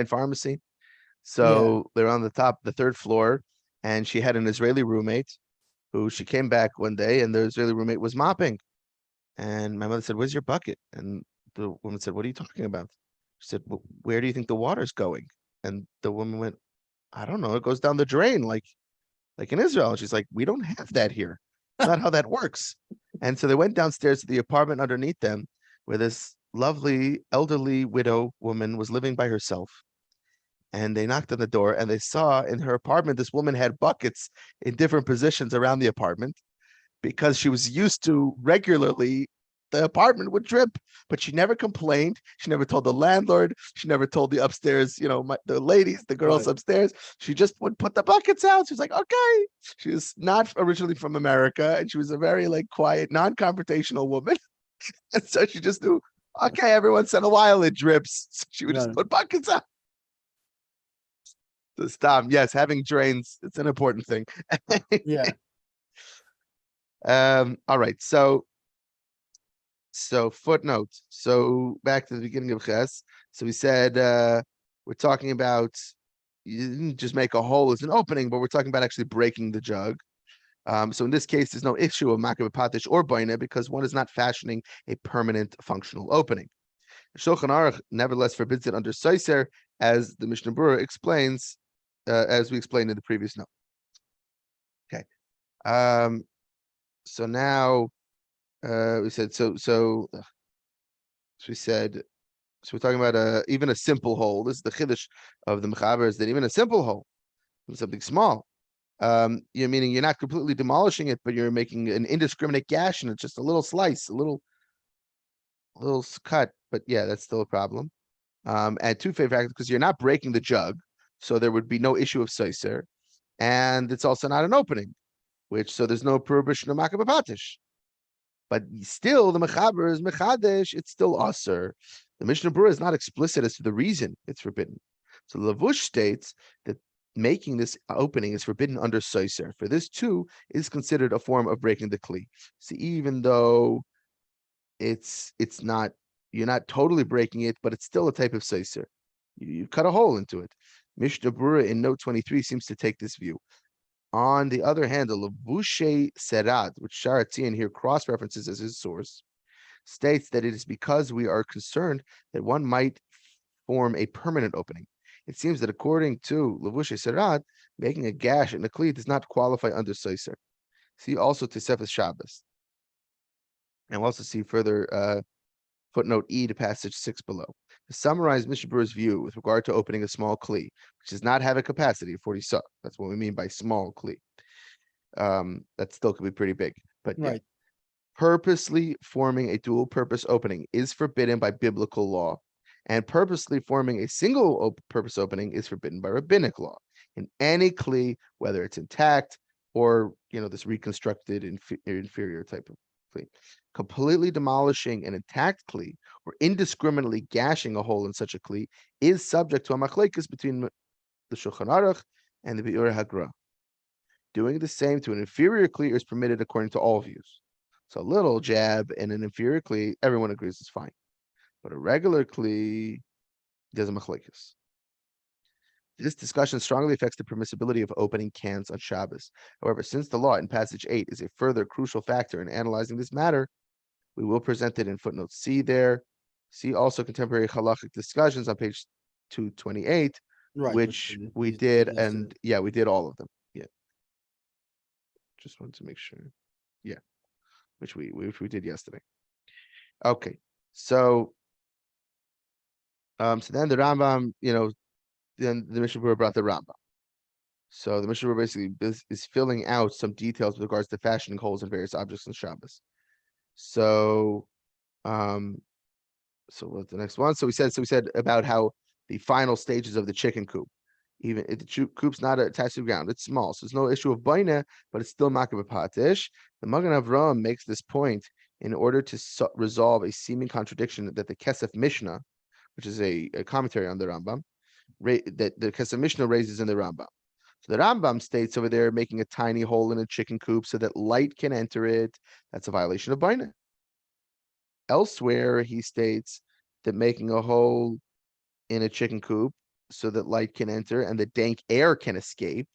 Pharmacy. So they're on the top, the third floor, and she had an Israeli roommate who she came back one day and the Israeli roommate was mopping. And my mother said, "Where's your bucket?" And the woman said, "What are you talking about?" She said, "Well, where do you think the water's going?" And the woman went, "I don't know. It goes down the drain like in Israel." And she's like, "We don't have that here. It's not how that works." And so they went downstairs to the apartment underneath them where this lovely elderly widow woman was living by herself. And they knocked on the door and they saw in her apartment, this woman had buckets in different positions around the apartment because she was used to regularly the apartment would drip, but she never complained. She never told the landlord. She never told the upstairs, the ladies, the girls upstairs. She just would put the buckets out. She was like, okay. She was not originally from America, and she was a very quiet, non-confrontational woman. And so she just knew, okay, every once in a while it drips. So she would just put buckets out. The stop. Yes, having drains, it's an important thing. Yeah. All right. So footnote. So back to the beginning of Ches. So we said we're talking about you didn't just make a hole as an opening, but we're talking about actually breaking the jug. So in this case, there's no issue of makabeh patish or boina because one is not fashioning a permanent functional opening. Shulchan Aruch nevertheless forbids it under Seiser, as the Mishnah Berura explains, as we explained in the previous note. Okay. So now we said so we said so we're talking about even a simple hole. This is the chiddush of the mechaber, is that even a simple hole, something small, you're meaning you're not completely demolishing it, but you're making an indiscriminate gash and it's just a little slice, a little cut. But yeah, that's still a problem. And two factors, because you're not breaking the jug, so there would be no issue of soiser, and it's also not an opening, so there's no prohibition of makabeh patish. But still, the mechaber is mechadesh, it's still aser. The Mishnah Berura is not explicit as to the reason it's forbidden. So Lavush states that making this opening is forbidden under soiser. For this too is considered a form of breaking the kli. So even though it's not, you're not totally breaking it, but it's still a type of soiser. You cut a hole into it. Mishnah Berura in note 23 seems to take this view. On the other hand, the Levushe Serad, which Sharatzian here cross-references as his source, states that it is because we are concerned that one might form a permanent opening. It seems that according to Levushe Serad, making a gash in a kli does not qualify under Soiser. See also Tosefes Shabbos. And we'll also see further footnote E to passage 6 below. To summarize Mishnah Berura's view with regard to opening a small kli, which does not have a capacity of 40 sa. That's what we mean by small kli. That still could be pretty big, but Right. yeah. Purposely forming a dual purpose opening is forbidden by biblical law, and purposely forming a single purpose opening is forbidden by rabbinic law. In any kli, whether it's intact or this reconstructed inferior type of kli, completely demolishing an intact kli or indiscriminately gashing a hole in such a kli is subject to a machlekes between the Shulchan Aruch and the Berura. Doing the same to an inferior kli is permitted according to all views. So a little jab in an inferior kli, everyone agrees is fine. But a regular kli, there's a machlekes. This discussion strongly affects the permissibility of opening cans on Shabbos. However, since the law in passage 8 is a further crucial factor in analyzing this matter, we will present it in footnote C there. See also contemporary halachic discussions on page 228, Right. which we did, and yeah, we did all of them. Yeah. Just wanted to make sure. Yeah. Which we did yesterday. Okay. So then the Rambam, then the Mishnah Berura brought the Rambam. So the Mishnah Berura basically is filling out some details with regards to fashioning holes in various objects in Shabbos. So what's the next one? So we said about how the final stages of the chicken coop, even if the coop's not attached to the ground, it's small, so there's no issue of baina, but it's still makabeh patish. The Magen Avraham makes this point in order to resolve a seeming contradiction that the Kesef Mishna, which is a commentary on the Rambam, that the Kesef Mishna raises in the Rambam. So the Rambam states over there, making a tiny hole in a chicken coop so that light can enter it. That's a violation of baina. Elsewhere, he states that making a hole in a chicken coop so that light can enter and the dank air can escape.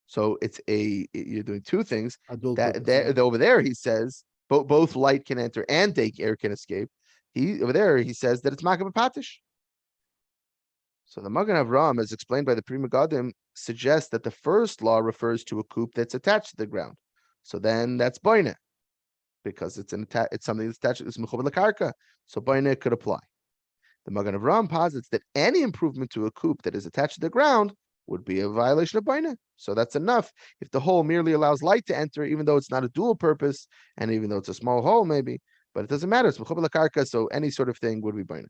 So you're doing two things. Over there, he says both light can enter and dank air can escape. Over there, he says that it's makabeh patish. So the Magen Avraham, as explained by the Pri Megadim, suggests that the first law refers to a coop that's attached to the ground. So then that's boina, because it's something that's attached. It's mechubar l'karka. So boina could apply. The Magen Avraham posits that any improvement to a coop that is attached to the ground would be a violation of baina. So that's enough if the hole merely allows light to enter, even though it's not a dual purpose, and even though it's a small hole maybe, but it doesn't matter. It's mechubar l'karka, so any sort of thing would be baina.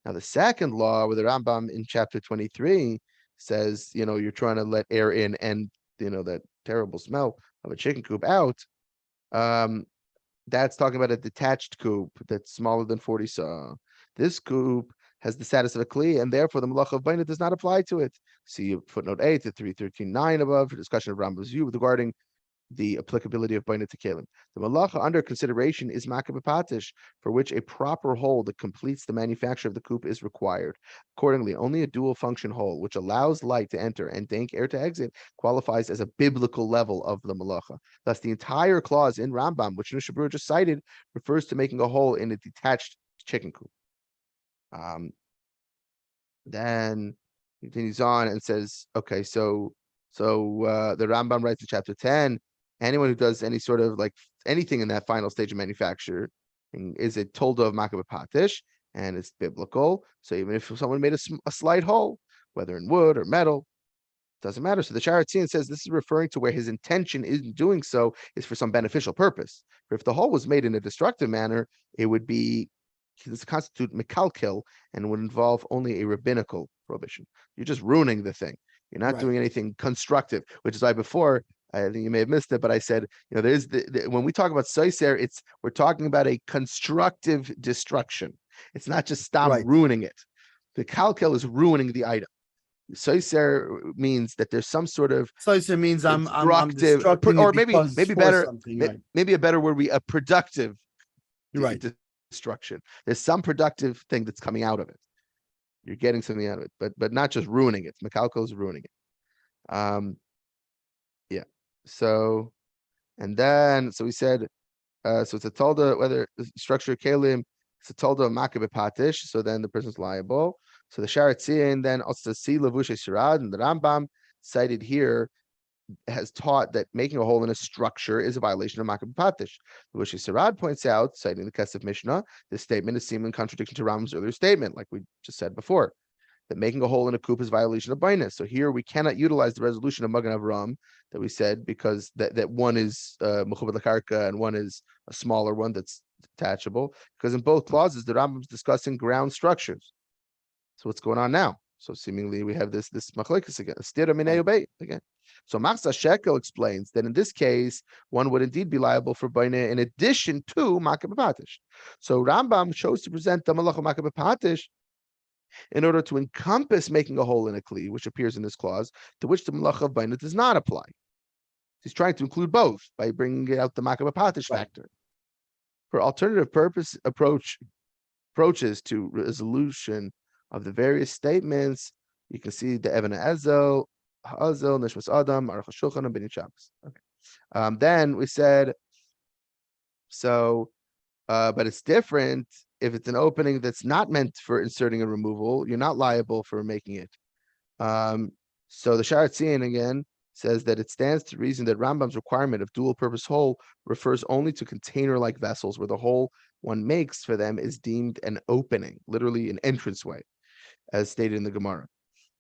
Now the second law, with the Rambam in chapter 23 says, you're trying to let air in and that terrible smell of a chicken coop out. That's talking about a detached coop that's smaller than 40 sa. This coop has the status of a kli, and therefore the malacha of baina does not apply to it. See footnote 8 to 313.9 above for discussion of Rambam's view regarding the applicability of baina to kelim. The malacha under consideration is makabeh patish, for which a proper hole that completes the manufacture of the coop is required. Accordingly, only a dual function hole, which allows light to enter and dank air to exit, qualifies as a biblical level of the malacha. Thus, the entire clause in Rambam, which Mishnah Berura just cited, refers to making a hole in a detached chicken coop. Then continues on and says, okay, so the Rambam writes in chapter 10, anyone who does any sort of like anything in that final stage of manufacture is a tolda of makabeh patish, and it's biblical. So even if someone made a slight hole, whether in wood or metal, doesn't matter. So the Sharatzian says this is referring to where his intention in doing so is for some beneficial purpose. For if the hole was made in a destructive manner, it would constitute mekalkel and would involve only a rabbinical prohibition. You're just ruining the thing. You're not doing anything constructive, which is why before, I think you may have missed it, but I said, there's when we talk about soiser, we're talking about a constructive destruction. It's not just stop ruining it. The kalkel is ruining the item. Soiser means that there's some sort of Soiser means I'm destructing or maybe better maybe a better word would be a productive destruction. There's some productive thing that's coming out of it. You're getting something out of it, but not just ruining it. Mekalkel is ruining it. So, and then we said, so it's a tolda, whether the structure kelim, it's a tolda makabeh patish, so then the person's liable. So the Sharatzian then also see lavushe sirad, and the Rambam cited here has taught that making a hole in a structure is a violation of makabeh patish. Lavushe sirad points out, citing the Kesef Mishna, this statement is seen in contradiction to Rambam's earlier statement, like we just said before, that making a hole in a coop is violation of bainus. So here we cannot utilize the resolution of Magen Avraham that we said, because that one is mechubed lakarka and one is a smaller one that's detachable, because in both clauses the Rambam is discussing ground structures. So what's going on now? So seemingly we have this machlekes again, stira minei ubei again. So Machzah Shekel explains that in this case one would indeed be liable for baina in addition to makabeh patish. So Rambam chose to present the malacha makabeh patish in order to encompass making a hole in a kli, which appears in this clause, to which the malacha of baina does not apply. He's trying to include both by bringing out the makabeh patish factor. For alternative approaches to resolution of the various statements, you can see the Even Ezel, Ha'azel, Nishmas Adam, Aruch Shulchan, and B'nai Shabbos. Okay. Then we said, but it's different if it's an opening that's not meant for inserting a removal. You're not liable for making it. So the Sharatzian again says that it stands to reason that Rambam's requirement of dual purpose hole refers only to container-like vessels where the hole one makes for them is deemed an opening, literally an entranceway, as stated in the Gemara.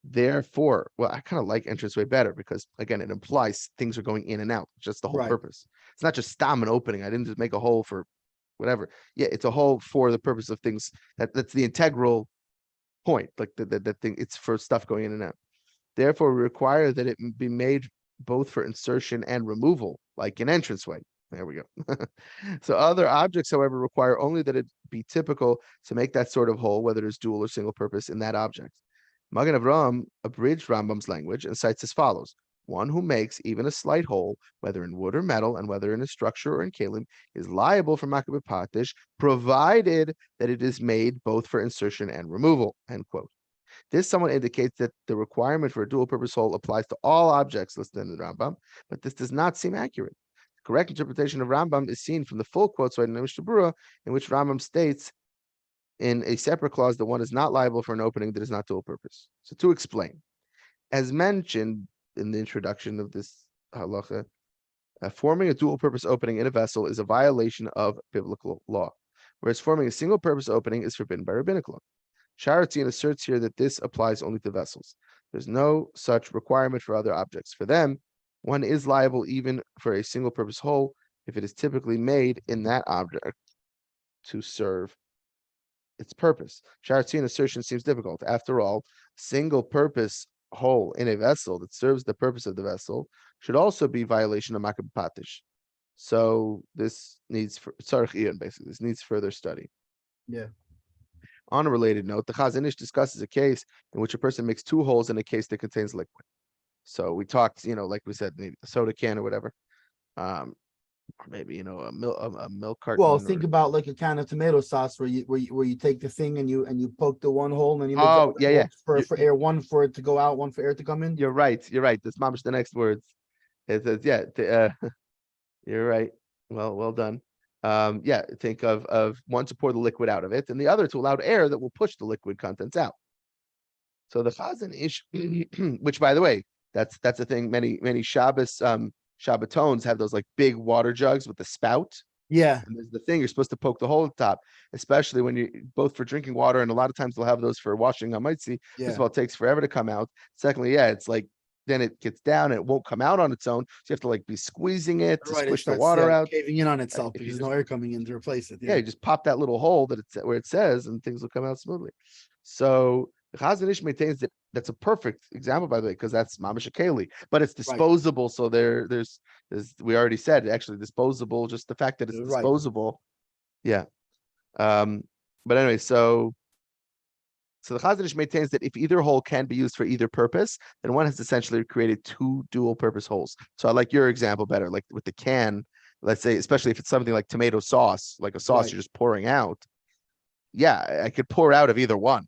Therefore, well, I kind of like entranceway better because again, it implies things are going in and out. Just the whole purpose. It's not just stam an opening. I didn't just make a hole for whatever. Yeah, it's a hole for the purpose of things. That's the integral point. Like that thing, it's for stuff going in and out. Therefore, we require that it be made both for insertion and removal, like an entranceway. There we go. So other objects, however, require only that it be typical to make that sort of hole, whether it's dual or single purpose in that object. Magen Avraham abridged Rambam's language and cites as follows: one who makes even a slight hole, whether in wood or metal, and whether in a structure or in kelim, is liable for makabeh patish, provided that it is made both for insertion and removal. End quote. This somewhat indicates that the requirement for a dual-purpose hole applies to all objects listed in the Rambam, but this does not seem accurate. The correct interpretation of Rambam is seen from the full quote cited in the Mishnah Berura, in which Rambam states in a separate clause that one is not liable for an opening that is not dual-purpose. So to explain, as mentioned in the introduction of this halacha, forming a dual-purpose opening in a vessel is a violation of biblical law, whereas forming a single-purpose opening is forbidden by rabbinical law. Sharatzian asserts here that this applies only to vessels. There's no such requirement for other objects. For them, one is liable even for a single-purpose hole if it is typically made in that object to serve its purpose. Sharatzian assertion seems difficult. After all, single-purpose hole in a vessel that serves the purpose of the vessel should also be violation of makabeh patish. So this needs basically. This needs further study. Yeah. On a related note, the Chazon Ish discusses a case in which a person makes two holes in a case that contains liquid. So we talked, like we said, maybe a soda can or whatever, or maybe a milk carton. Well, think about like a can of tomato sauce where you take the thing and you poke the one hole and then you make Oh, yeah. for air, one for it to go out, one for air to come in. You're right. That's mamish the next words. It says, you're right. Well done. Think of one to pour the liquid out of it, and the other to allow air that will push the liquid contents out. So the Chazon Ish, which by the way, that's a thing. Many Shabbos Shabbatones have those like big water jugs with the spout. Yeah. And there's the thing, you're supposed to poke the hole at the top, especially when you both for drinking water, and a lot of times they'll have those for washing. I might see. Yeah. First of all, it takes forever to come out. Secondly, it's like then it gets down and it won't come out on its own. So you have to like be squeezing it to squish the water out. Caving in on itself If because you there's no air coming in to replace it. you just pop that little hole that it's where it says, and things will come out smoothly. So the Chazon Ish maintains that that's a perfect example, by the way, because that's mamash keli, but it's disposable. So there's we already said actually disposable. Just the fact that it's disposable, yeah. But anyway, so the Chazon Ish maintains that if either hole can be used for either purpose, then one has essentially created two dual-purpose holes. So I like your example better, like with the can. Let's say, especially if it's something like tomato sauce, like a sauce you're just pouring out. Yeah, I could pour out of either one.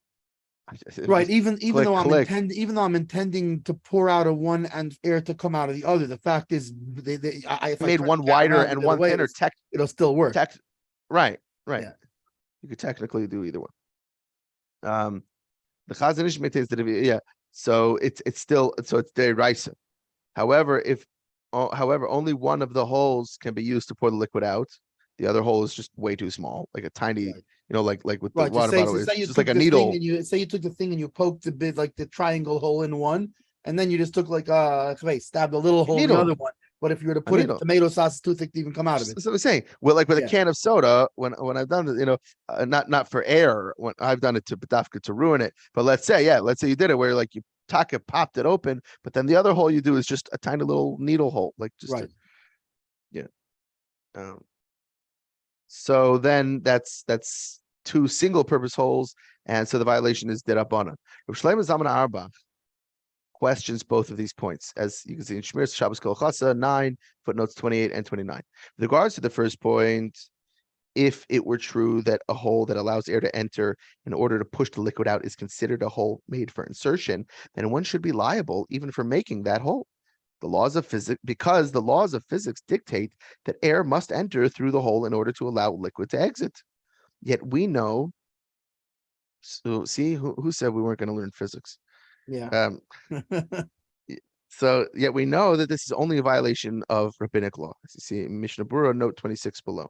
Right, even though I'm intending to pour out of one and air to come out of the other, the fact is, I made one wider and one thinner. It'll still work. Right. Yeah. You could technically do either one. The Chazon Ish maintains that so it's deraisa. However, only one of the holes can be used to pour the liquid out. The other hole is just way too small, like a tiny, like with the water bottle, it's just like a needle. Say you took the thing and you poked the bit like the triangle hole in one, and then you just took like stabbed a little hole in the other one. But if you were to put it in tomato sauce, it's too thick to even come out of it. That's what I'm saying. Well, like with a can of soda, when I've done it, not for air, when I've done it to Badafka to ruin it. But let's say you did it where like you popped it open, but then the other hole you do is just a tiny little needle hole, like just so then that's two single-purpose holes, and so the violation is derabbanan. Rav Shlomo Zalman Auerbach questions both of these points, as you can see in Shmiras Shabbos Kol Chasa 9, footnotes 28 and 29. With regards to the first point, if it were true that a hole that allows air to enter in order to push the liquid out is considered a hole made for insertion, then one should be liable even for making that hole. Because the laws of physics dictate that air must enter through the hole in order to allow liquid to exit. Yet we know. So see, who said we weren't going to learn physics? Yeah. So yet we know that this is only a violation of rabbinic law. As you see in Mishna Berura, note 26 below.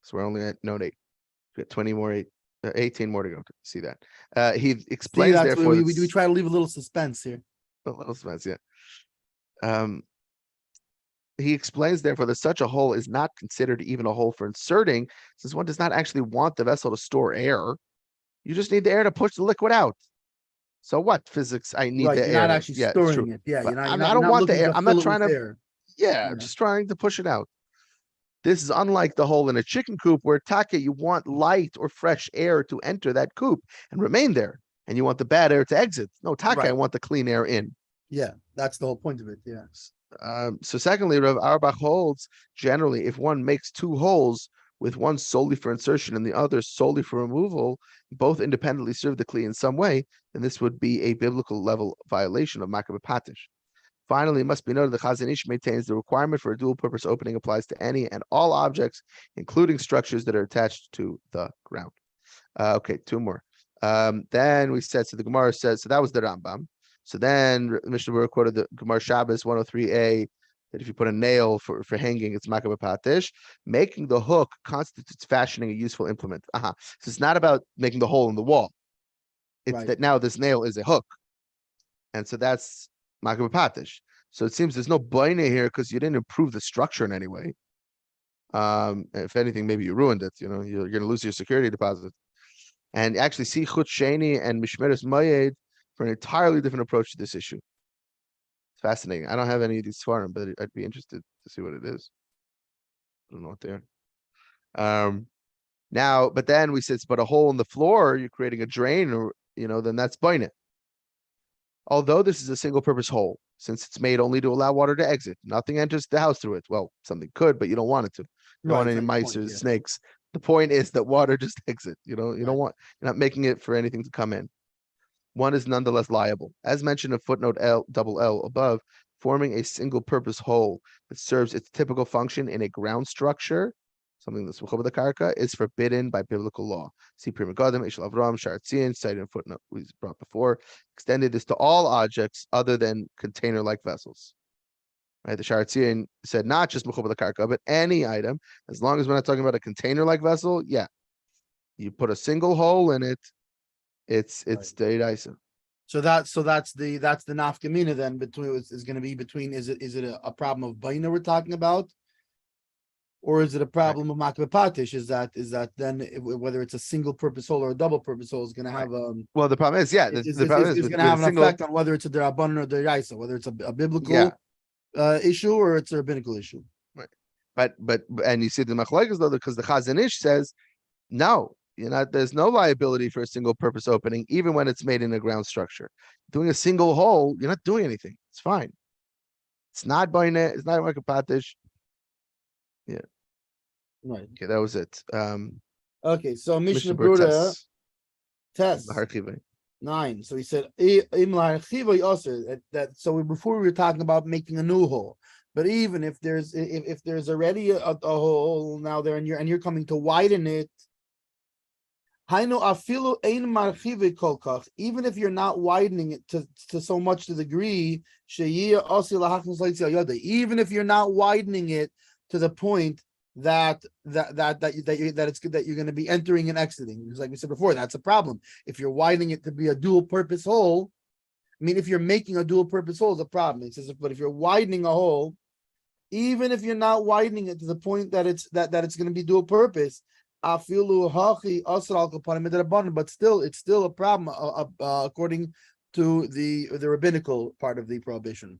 So we're only at note 8. We got 18 more to go to see that. He explains therefore. We try to leave a little suspense here. A little suspense, yeah. He explains, therefore, that such a hole is not considered even a hole for inserting, since one does not actually want the vessel to store air. You just need the air to push the liquid out. So what? Physics, I need the air. You're not actually storing it. Yeah, I don't want the air. I'm not trying to. I'm just trying to push it out. This is unlike the hole in a chicken coop where you want light or fresh air to enter that coop and remain there, and you want the bad air to exit. No, I want the clean air in. Yeah, that's the whole point of it. Yeah. So secondly, Rav Auerbach holds generally if one makes two holes with one solely for insertion and the other solely for removal, both independently serve the kli in some way, then this would be a biblical level violation of Makabeh Patish. Finally, it must be noted the Chazon Ish maintains the requirement for a dual-purpose opening applies to any and all objects, including structures that are attached to the ground. Okay, two more. Then we said, so the Gemara says, so that was the Rambam. So then Mishnah Berura quoted the Gemara Shabbos 103a that if you put a nail for hanging, it's Makabeh Patish. Making the hook constitutes fashioning a useful implement. So it's not about making the hole in the wall. It's that now this nail is a hook. And so that's Makabeh Patish. So it seems there's no baina here because you didn't improve the structure in any way. If anything, maybe you ruined it. You're going to lose your security deposit. And actually see Chut Sheni and Mishmeres Mayed for an entirely different approach to this issue. It's fascinating. I don't have any of these svarim, but I'd be interested to see what it is. I don't know what they are. Now, but then we said, but a hole in the floor, you're creating a drain, or then that's boinet. Although this is a single purpose hole, since it's made only to allow water to exit, nothing enters the house through it. Well, something could, but you don't want it to. You don't want any mice or snakes. The point is that water just exits. You don't want, you're not making it for anything to come in. One is nonetheless liable. As mentioned in footnote L above, forming a single purpose hole that serves its typical function in a ground structure, something that's with the karka, is forbidden by biblical law. See Pri Megadim, Ishel Avram, Sharatzian, cited in footnote we brought before, extended this to all objects other than container-like vessels. Right, the Sharatzian said not just Mechuba the karka, but any item, as long as we're not talking about a container-like vessel, yeah. You put a single hole in it, it's deiraisa. So that's the nafkamina then between is going to be between is it a problem of baina we're talking about, or is it a problem of makbepatish? Is that then whether it's a single purpose hole or a double purpose hole is going to have well, the problem is the problem is going to have an effect on whether it's a derabanan or deraisa, whether it's a biblical issue or it's a rabbinical issue. Right, but and you see the machlokes though, because the Chazon Ish says no. There's no liability for a single purpose opening, even when it's made in a ground structure. Doing a single hole, you're not doing anything. It's fine. It's not boinet. It's not makapatish. Yeah. Right. Okay, that was it. Okay, so Mishna Berura test 9. So he said that. So before we were talking about making a new hole, but even if there's already a hole now there and you're coming to widen it. Even if you're not widening it to so much to the degree, even if you're not widening it to the point that it's good that you're going to be entering and exiting, because like we said before, that's a problem. If you're widening it to be a dual purpose hole, I mean, if you're making a dual purpose hole, is a problem. It says, but if you're widening a hole, even if you're not widening it to the point that it's going to be dual purpose. But still, it's still a problem according to the rabbinical part of the prohibition.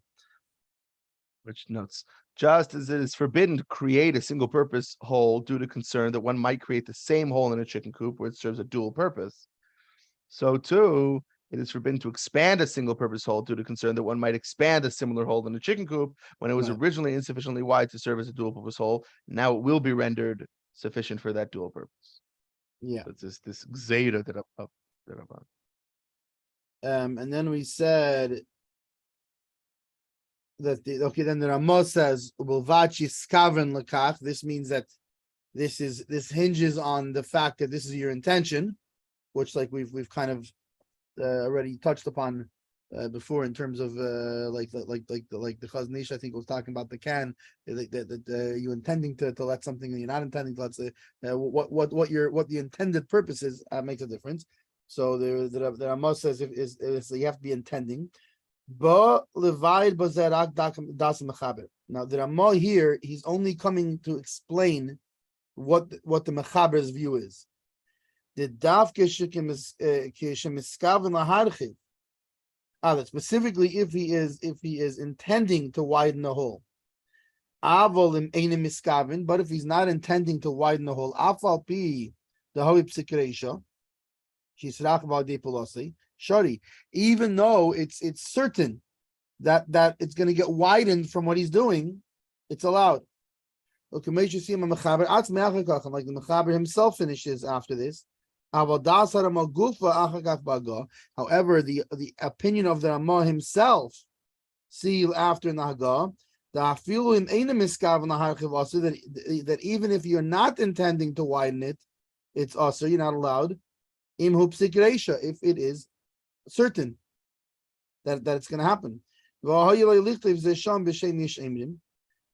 Which notes, just as it is forbidden to create a single purpose hole due to concern that one might create the same hole in a chicken coop where it serves a dual purpose, so too it is forbidden to expand a single purpose hole due to concern that one might expand a similar hole in a chicken coop when it was originally insufficiently wide to serve as a dual purpose hole. Now it will be rendered sufficient for that dual purpose. Yeah, so it's this zeta that up. And then we said that then the Ramah says Bulvachi skaven lekach. This means that this hinges on the fact that this is your intention, which like we've kind of already touched upon before in terms of like the Chazon Ish I think was talking about the can that you intending to let something and you're not intending to let say what the intended purpose is makes a difference. So the Ramah says is you have to be intending. Now the Ramah here he's only coming to explain what the Mechaber's view is. The davke shemiskaven laharchiv. That specifically if he is intending to widen the hole. But if he's not intending to widen the hole, afal pi the holy psikresha, shari, even though it's certain that it's going to get widened from what he's doing, it's allowed. Like the Mechaber himself finishes after this. However, the opinion of the Ramah himself, see after Nahaga, that even if you're not intending to widen it, it's also you're not allowed. If it is certain that it's going to happen,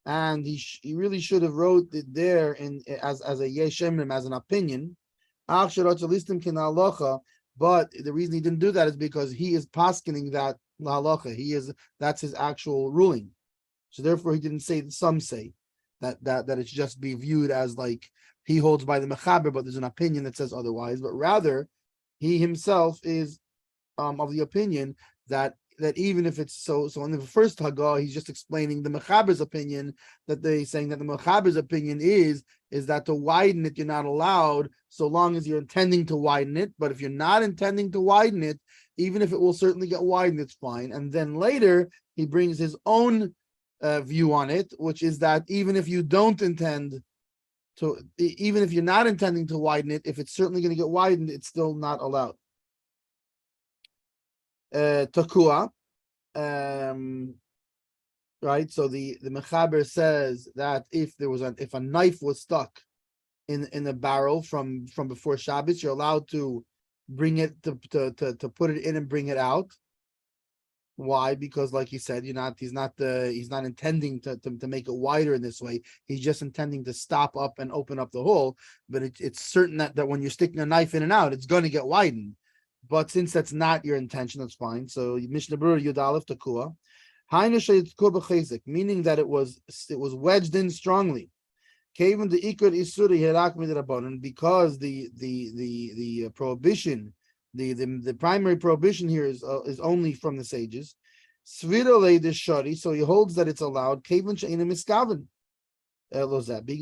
and he really should have wrote it there as a yeshemim as an opinion. But the reason he didn't do that is because he is paskening that halacha. That's his actual ruling. So therefore, he didn't say some say that it's just be viewed as like he holds by the mechaber, but there's an opinion that says otherwise. But rather, he himself is of the opinion that even if it's so in the first Haggah, he's just explaining the Mechaber's opinion, that they're saying that the Mechaber's opinion is that to widen it, you're not allowed so long as you're intending to widen it. But if you're not intending to widen it, even if it will certainly get widened, it's fine. And then later he brings his own view on it, which is that even if you don't intend to, even if you're not intending to widen it, if it's certainly going to get widened, it's still not allowed. Takua, right? So the Mechaber says that if a knife was stuck in a barrel from before Shabbos, you're allowed to bring it to put it in and bring it out. Why? Because, like he said, he's not intending to make it wider in this way. He's just intending to stop up and open up the hole. But it's certain that when you're sticking a knife in and out, it's going to get widened. But since that's not your intention, that's fine. So Mishna Berura Yud Aleph Takua, meaning that it was wedged in strongly. Because the prohibition, the primary prohibition here is only from the sages. So he holds that it's allowed. Being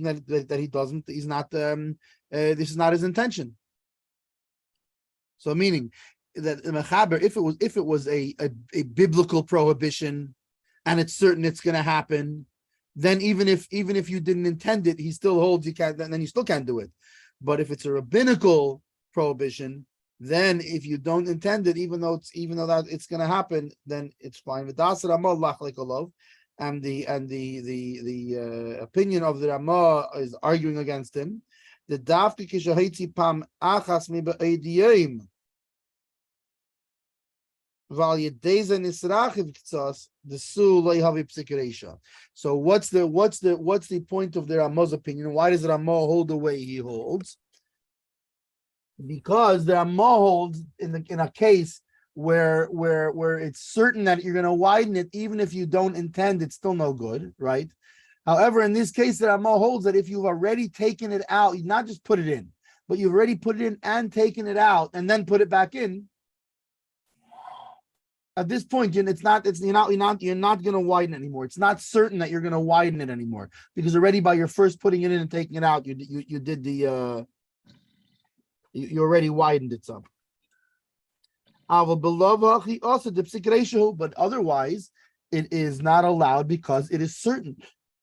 that he doesn't, he's not. This is not his intention. So meaning that Mechaber, if it was a biblical prohibition, and it's certain it's going to happen, then even if you didn't intend it, he still holds you can't. Then you still can't do it. But if it's a rabbinical prohibition, then if you don't intend it, even though that it's going to happen, then it's fine. And the opinion of the Ramah is arguing against him. The dafki kishahitzi pam achas mi be'ediyim. So what's the point of the Ramah's opinion? Why does the Ramah hold the way he holds? Because the Ramah holds in a case where it's certain that you're going to widen it, even if you don't intend, it's still no good, right? However, in this case, the Ramah holds that if you've already taken it out, you not just put it in, but you've already put it in and taken it out and then put it back in. At this point, you're not going to widen it anymore. It's not certain that you're going to widen it anymore, because already by your first putting it in and taking it out, you already widened it some. But otherwise, it is not allowed because it is certain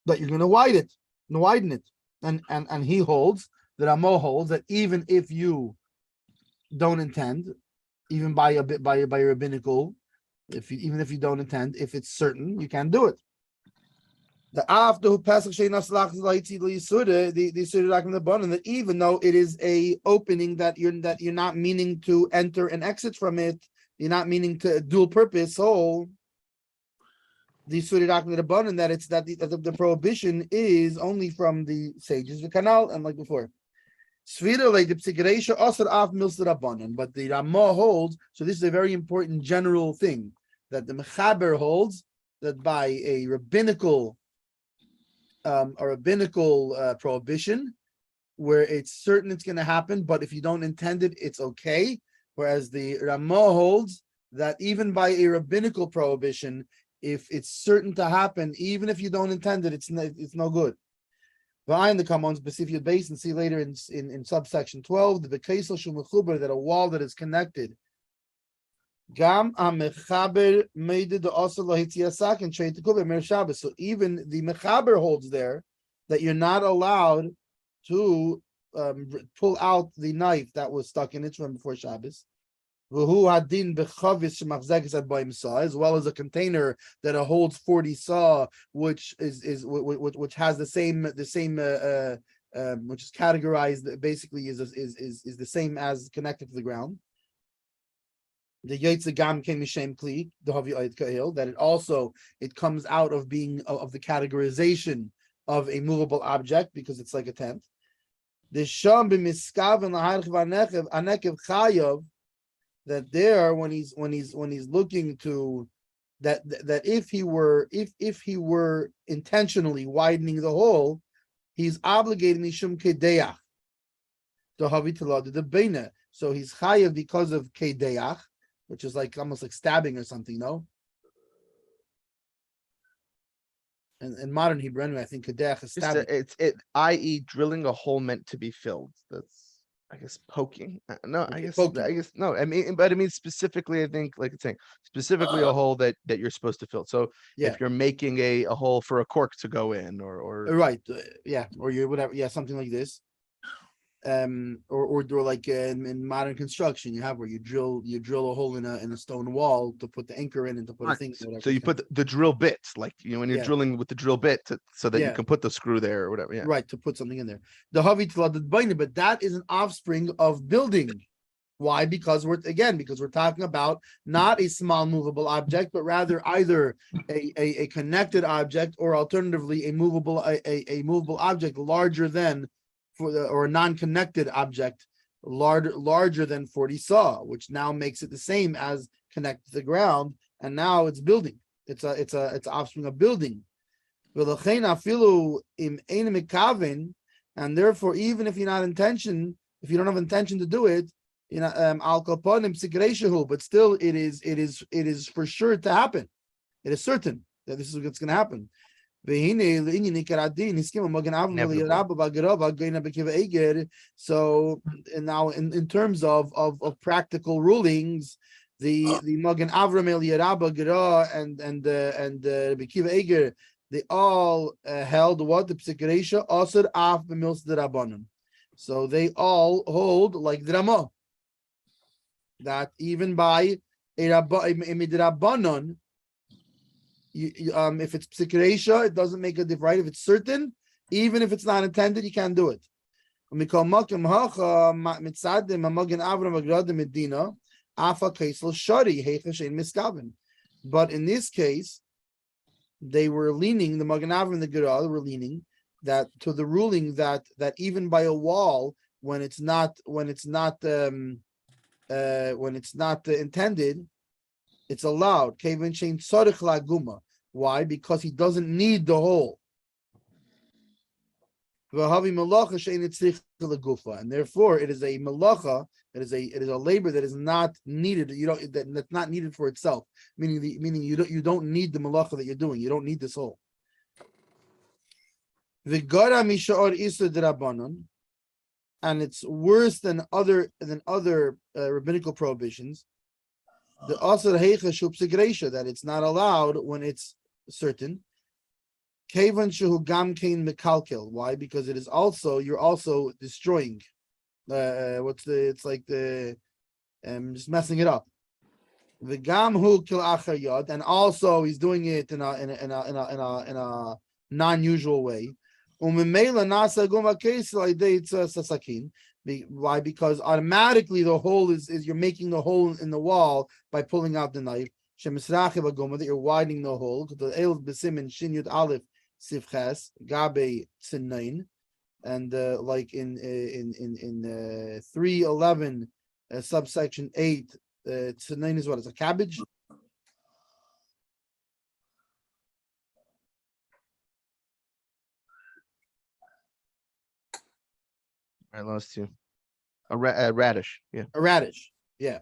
that you're going to widen it. And he holds, that Amo holds, that even if you don't intend, even by a rabbinical, even if you don't intend, if it's certain, you can do it. The after who passes the that even though it is a opening that you're not meaning to enter and exit from it, you're not meaning to dual purpose. So the that it's that the prohibition is only from the sages, the canal, and like before. But the Ramah holds, so this is a very important general thing, that the Mechaber holds that by a rabbinical prohibition, where it's certain it's going to happen, but if you don't intend it, it's okay. Whereas the Ramah holds that even by a rabbinical prohibition, if it's certain to happen, even if you don't intend it, it's no good. Behind the commons, specific base, and see later in subsection 12, the Bekesel Shumachuber, that a wall that is connected. Gam Mechaber made the also lahitziasak and trade to Kubber Mer Shabbos. So even the Mechaber holds there that you're not allowed to pull out the knife that was stuck in it from before Shabbos. V'hu hadin bechavis shemachzekes ad b'im saw, as well as a container that holds 40 saw, which has the same which is categorized basically is the same as connected to the ground. The Yetze Gam came Mishem Kli, the Havi Ayit Kahil, that it comes out of being of the categorization of a movable object because it's like a tent. The Sham b'miskav and laharchiv anekev chayav, that there when he's looking to that if he were intentionally widening the hole, he's obligating mishum kedeach to Havi Talad the Beina. So he's chayav because of kedeach, which is like almost like stabbing or something, no? in modern Hebrew anyway, I think kadech is Just stabbing. i.e., drilling a hole meant to be filled. That's, I guess, poking. No, I guess, Poking. no. I mean, but I mean specifically. I think, like it's saying, specifically a hole that you're supposed to fill. So Yeah. if you're making a hole for a cork to go in, or Right. Yeah. Or you whatever. Yeah. Something like this. Or like in modern construction, you have where you drill a hole in a stone wall to put the anchor in and to put a thing. Whatever. So you put the drill bits, like when you're Yeah. drilling with the drill bit, so that you Yeah. can put the screw there or whatever. Yeah. Right, to put something in there. The but that is an offspring of building. Why? Because we're talking about not a small movable object, but rather either a connected object or alternatively a movable object larger than or a non-connected object larger than 40 saw, which now makes it the same as connected to the ground, and now it's building. It's offspring of building. And therefore, even if you don't have intention to do it, but still it is for sure to happen. It is certain that this is what's going to happen. So and now in terms of practical rulings, the Magen Avram Eliarabba Gira and Bekiva Eger, they all held what the Psikeresha Asur Af B'Mils D'Rabbanan. So they all hold like Drama, that even by a Midrabbanon, if it's Psikeresha, it doesn't make a difference, right? If it's certain, even if it's not intended, you can't do it. But in this case, they were leaning, the Magen Avram and the Gira were leaning that to the ruling that even by a wall, when it's not intended, it's allowed. Why? Because he doesn't need the hole. And therefore it is a malacha, it is a labor that is not needed. That's not needed for itself. Meaning you don't need the malacha that you're doing. You don't need this hole. And it's worse than other rabbinical prohibitions. The asur heicha shu psikeresha, that it's not allowed when it's certain. Kevan shehu gam kein mekalkel. Why? Because it is also, you're also destroying. It's like just messing it up. The gam hu kil achar yad, and also he's doing it in a non-usual way. Umimela nasa guma case sasakin. Why? Because automatically the hole is you're making the hole in the wall by pulling out the knife. That you're widening the hole. The el besimin shin yud aleph sivches gabe tzinain, and like in 3:11 subsection 8, tzinain is what? It's a cabbage. I lost you. A radish. Yeah. A radish. Yeah.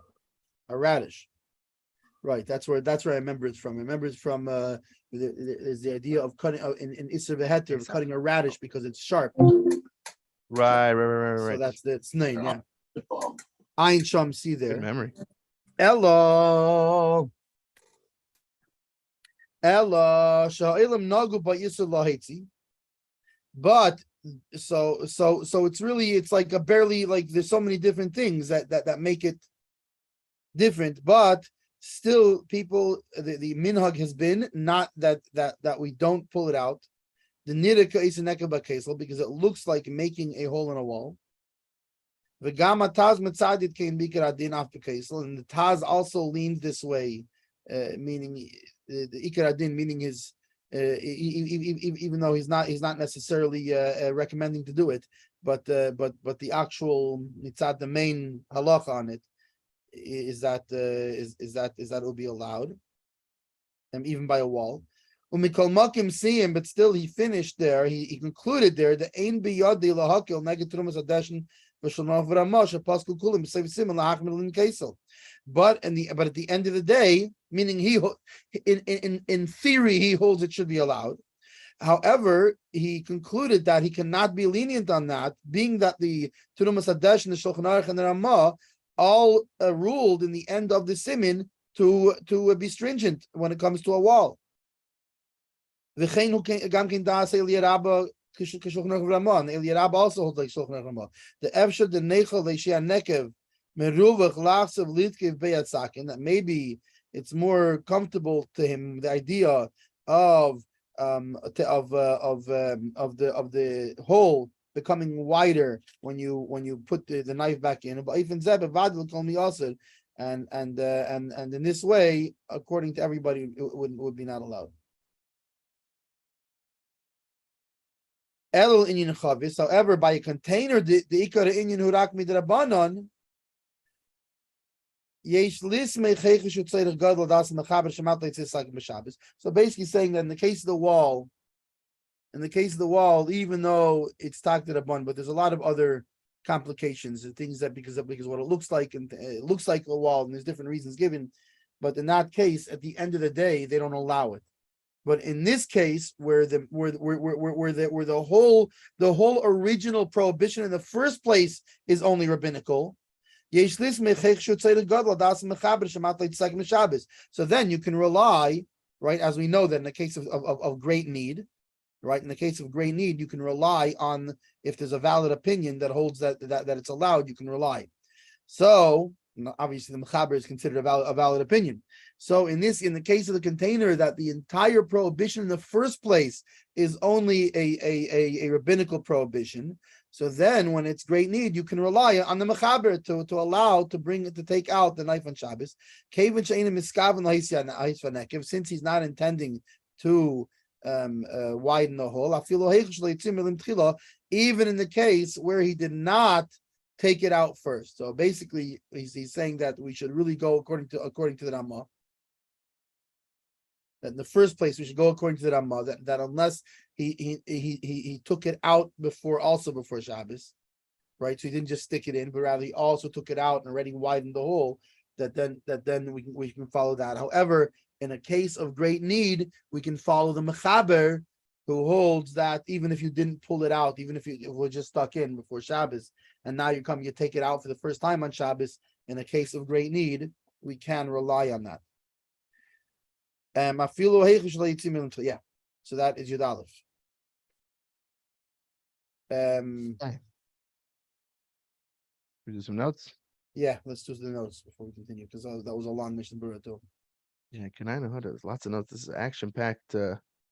A radish. Right. That's where I remember it's from. I remember it's from is the idea of cutting in Isser V'Heter of cutting a radish because it's sharp. Right. So that's the Tznain, yeah. Ayin Sham, see there. Good memory. Ella Sha'ilim Nagu Ba Yisur Lahetzi. But so it's like a barely, like there's so many different things that make it different, but still people the minhag has been not that we don't pull it out. The nirika is because it looks like making a hole in a wall. The gamma taz mitzadit came bikar adin after kaisel, and the taz also leans this way, meaning the ikar adin, meaning his even though he's not necessarily recommending to do it, but the actual mitzad, the main halacha on it is that it will be allowed, and even by a wall. Umikol makim see him, but still he finished there. He concluded there the ein biyad de lahakil negatrumas adeshin v'shalmav v'ramash apaskul kulim b'sev siman lahachmil kaisel. But at the end of the day, meaning in theory he holds it should be allowed. However, he concluded that he cannot be lenient on that, being that the Turumas Hadesh and the Shulchan Aruch and the Ramah all ruled in the end of the Siman to be stringent when it comes to a wall. And Eliarab also holds like Shulchan Aruch Ramah. The Efshad the Nechel Leishia Nekev Meruvach Lachsav Litkiv Beyatzakin, that maybe it's more comfortable to him the idea of the hole becoming wider when you put the knife back in. But even Zeb call me also, and in this way, according to everybody, it would be not allowed. Elul inyan chavis. However, by a container, the ikar inyan hurak midrabanan. So basically saying that in the case of the wall, even though it's talked a bun, but there's a lot of other complications and things that because what it looks like, and it looks like a wall, and there's different reasons given. But in that case, at the end of the day, they don't allow it. But in this case, where the whole original prohibition in the first place is only rabbinical. So then you can rely, right, as we know that in the case of great need, right, in the case of great need, you can rely on, if there's a valid opinion that holds that it's allowed, you can rely. So obviously the mechaber is considered a valid opinion. So in the case of the container, that the entire prohibition in the first place is only a rabbinical prohibition. So then, when it's great need, you can rely on the mechaber to allow to take out the knife on Shabbos. Since he's not intending to widen the hole, even in the case where he did not take it out first. So basically, he's saying that we should really go according to the Ramah. That in the first place we should go according to the Ramah, that unless he took it out before Shabbos, right? So he didn't just stick it in, but rather he also took it out and already widened the hole. That then we can follow that. However, in a case of great need, we can follow the mechaber, who holds that even if you didn't pull it out, even if it was just stuck in before Shabbos, and now you take it out for the first time on Shabbos, in a case of great need, we can rely on that. Yeah, so that is Yud Aleph. We do some notes. Yeah, let's do the notes before we continue, because that was a long Mishna Berura too. Yeah, can I know how to? Lots of notes. This is action packed.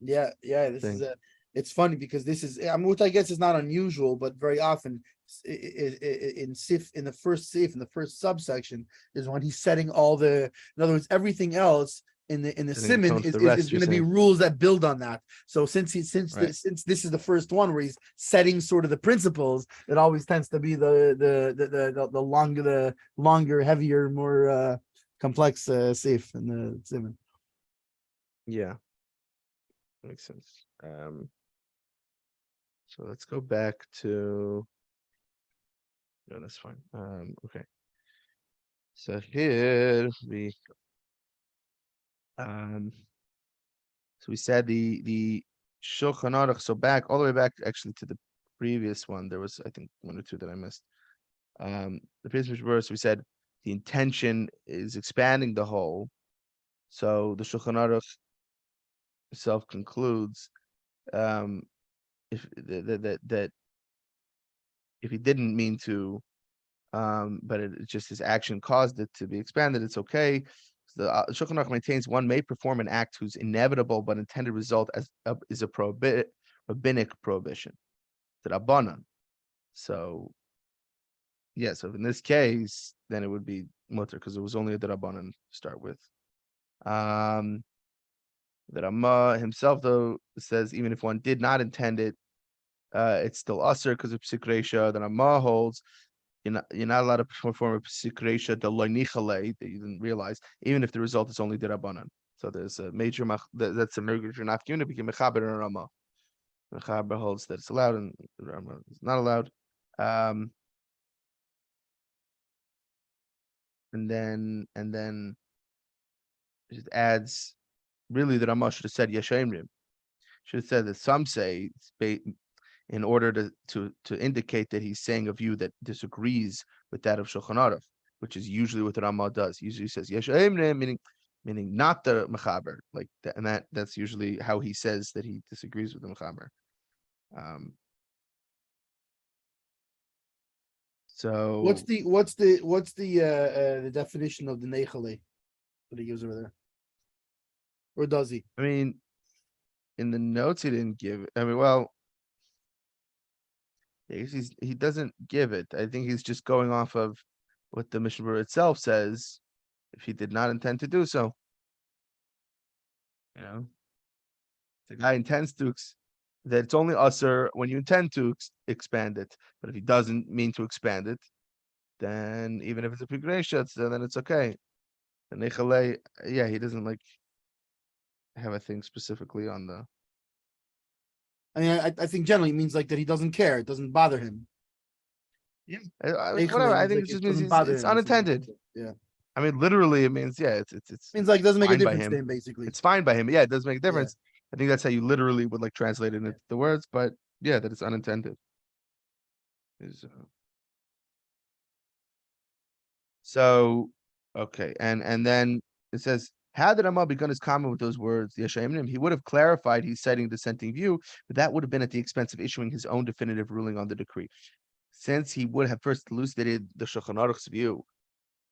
Yeah. This thing. It's funny because this is, which I guess is not unusual, but very often in the first subsection is when he's setting all in other words, everything else in the Siman is going to be rules that build on that. So since this is the first one where he's setting sort of the principles, it always tends to be the longer, heavier, more complex sif in the Siman. Yeah, makes sense. So let's go back to. No, that's fine. Okay. So here we. So we said the Shulchan Aruch. So back all the way back actually to the previous one. There was, I think, one or two that I missed. The previous verse we said the intention is expanding the whole. So the Shulchan Aruch itself concludes if he didn't mean to, but it just his action caused it to be expanded, it's okay. The Shulchan Aruch maintains one may perform an act whose inevitable but intended result is a rabbinic prohibition, the Rabbanan. So, yeah. So in this case, then it would be mutter because it was only a Rabbanan to start with. The Ramah himself, though, says even if one did not intend it, it's still usher because of Psik Reisha. The Ramah holds you're not allowed to perform a Psik Reisha the loinichale that you didn't realize, even if the result is only the Rabbanan. So there's a major that's a major nafkuna became mechaber and Ramah. Mechaber holds that it's allowed and Ramah is not allowed. And then it adds, really the Ramah should have said Yeshayimrim. should have said that some say in order to indicate that he's saying a view that disagrees with that of Shulchan Aruch, which is usually what the Ramah does. He usually says Yesh Eimne, meaning not the Mechaber, like that, and that's usually how he says that he disagrees with the Mechaber. So what's the definition of the neichale that he gives over there, or does he? I mean, in the notes he didn't give. I mean, well, he doesn't give it. I think he's just going off of what the Mishna itself says. If he did not intend to do so, the guy intends to. That it's only usher when you intend to expand it. But if he doesn't mean to expand it, then even if it's a pigresha, then it's okay. And nechale, yeah, he doesn't like have a thing specifically on the. I mean, I think generally it means like that he doesn't care. It doesn't bother him. Yeah, whatever. I think it just means it's unattended. Yeah. I mean, literally, it means it's means like it doesn't make a difference to to him, basically. It's fine by him. Yeah, it does make a difference. I think that's how you literally would like translate it into the words, but yeah, that it's unintended. So okay, and then it says, had the Ramah begun his comment with those words, the Yeshayimnim, he would have clarified he's citing dissenting view, but that would have been at the expense of issuing his own definitive ruling on the decree. Since he would have first elucidated the Shulchan Aruch's view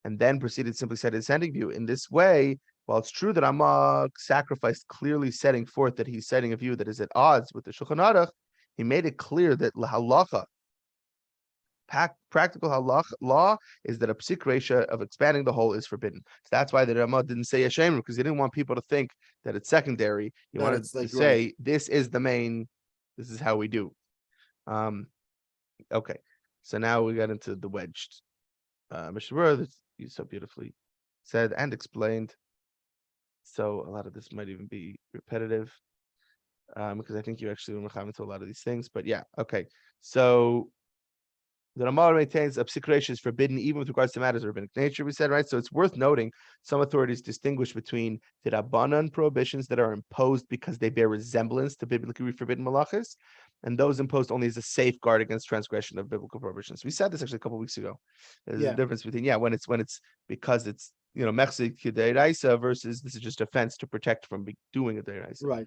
and then proceeded simply cite a dissenting view. In this way, while it's true that Ramah sacrificed clearly setting forth that he's citing a view that is at odds with the Shulchan Aruch, he made it clear that halacha, practical law, is that a psik resha of expanding the whole is forbidden. So that's why the Ramah didn't say Yeshem, because he didn't want people to think that it's secondary. He wanted to say this is the main. This is how we do. Okay, so now we got into the wedged Mishna that you so beautifully said and explained. So a lot of this might even be repetitive, because I think you actually were coming to a lot of these things. But yeah, okay. So the Ramah maintains a psik resha is forbidden even with regards to matters of rabbinic nature. We said, right. So it's worth noting some authorities distinguish between the Rabbanan prohibitions that are imposed because they bear resemblance to biblically forbidden malachas, and those imposed only as a safeguard against transgression of biblical prohibitions. We said this actually a couple of weeks ago. There's a difference between when it's because it's mechzik deiraisa versus this is just offense to protect from doing a deiraisa. Right.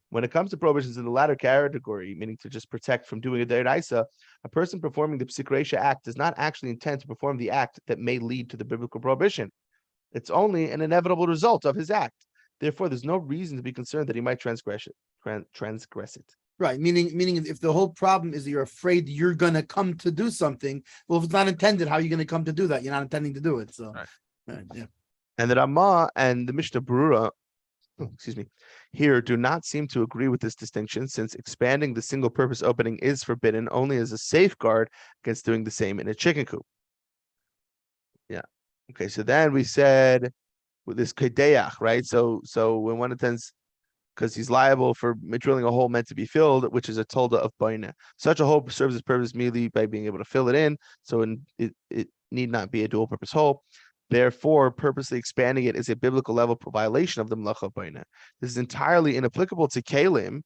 When it comes to prohibitions in the latter category, meaning to just protect from doing a deiraisa, a person performing the psik resha act does not actually intend to perform the act that may lead to the biblical prohibition. It's only an inevitable result of his act. Therefore, there's no reason to be concerned that he might transgress it. Right, meaning if the whole problem is that you're afraid you're going to come to do something, well, if it's not intended, how are you going to come to do that? You're not intending to do it. So, right, yeah. And the Ramah and the Mishna Berura, here do not seem to agree with this distinction, since expanding the single purpose opening is forbidden only as a safeguard against doing the same in a chicken coop. Yeah. Okay, so then we said with this kedeach, right? So when one attends, because he's liable for drilling a hole meant to be filled, which is a tolda of baina. Such a hole serves its purpose merely by being able to fill it in, so it need not be a dual purpose hole. Therefore, purposely expanding it is a biblical level violation of the malacha of baina. This is entirely inapplicable to kalim.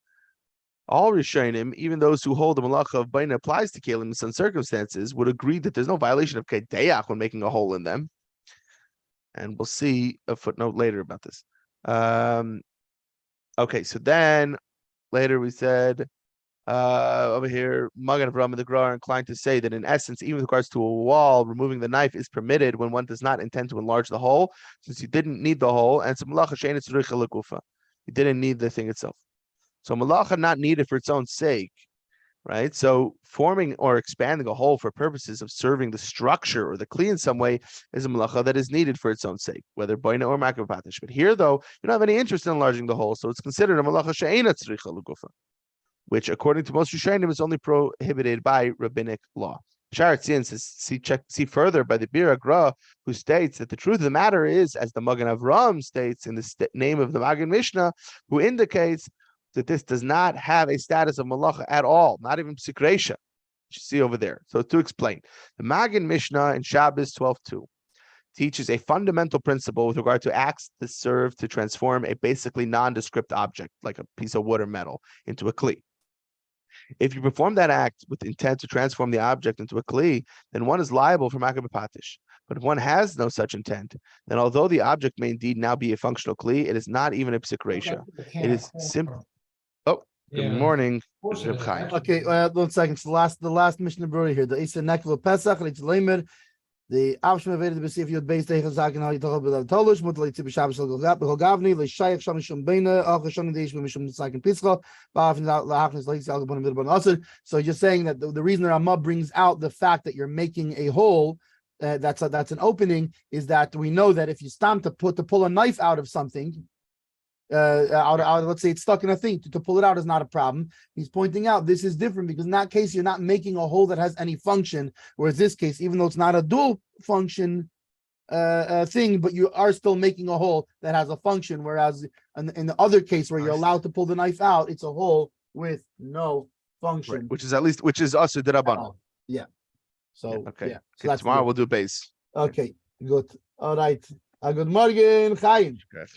All Rishonim, even those who hold the malacha of baina applies to kalim in some circumstances, would agree that there's no violation of kedeach when making a hole in them. And we'll see a footnote later about this. Okay, so then later we said over here, Magen Avraham and the Gra are inclined to say that in essence, even with regards to a wall, removing the knife is permitted when one does not intend to enlarge the hole, since you didn't need the hole, and it's malacha she'ein tzricha l'gufa. You didn't need the thing itself. So malacha not needed for its own sake, right? So forming or expanding a hole for purposes of serving the structure or the kli in some way is a malacha that is needed for its own sake, whether boina or makav patish. But here, though, you don't have any interest in enlarging the hole, so it's considered a malacha she'ein tzricha l'gufa, which, according to most Rishonim, is only prohibited by rabbinic law. Sharatzian says, see further by the Berura, who states that the truth of the matter is, as the Magen Avraham states in the name of the Magen Mishna, who indicates that this does not have a status of malacha at all, not even psik resha. You see over there. So to explain, the Magen Mishna in Shabbos 12:2, teaches a fundamental principle with regard to acts that serve to transform a basically nondescript object, like a piece of wood or metal, into a kli. If you perform that act with intent to transform the object into a kli, then one is liable for makar b'patish. But if one has no such intent, then although the object may indeed now be a functional kli, it is not even a psik ratio. It is simply. Oh, good morning, Reb Chaim. Okay, 1 second. So the last Mishna Berura here. The Isa Nekvel Pesach, it's Leimer. The Avshma Veda the Besif Yod Beis Deichel Zaken Hal Yitochel B'Lav Tolush Mutal Yitzib Shabbos L'Gol Gavni L'Shayach Shon Mishum Beina Ach Shon Deish Mishum Zaken Pischa Ba'afin Lahachnis Leis Al Gabon Vidban Asur. So you're saying that the reason the Ramah brings out the fact that you're making a hole, that's an opening, is that we know that if you stamp to pull a knife out of something, let's say it's stuck in a thing, to pull it out is not a problem. He's pointing out this is different because in that case you're not making a hole that has any function, whereas this case, even though it's not a dual function thing, but you are still making a hole that has a function, whereas in the other case where you're allowed to pull the knife out, it's a hole with no function, right, which is also d'Rabbanan. Yeah. So yeah, okay. Yeah. So Tomorrow we'll do base. Okay, good. All right. Good morning, Chaim. Okay.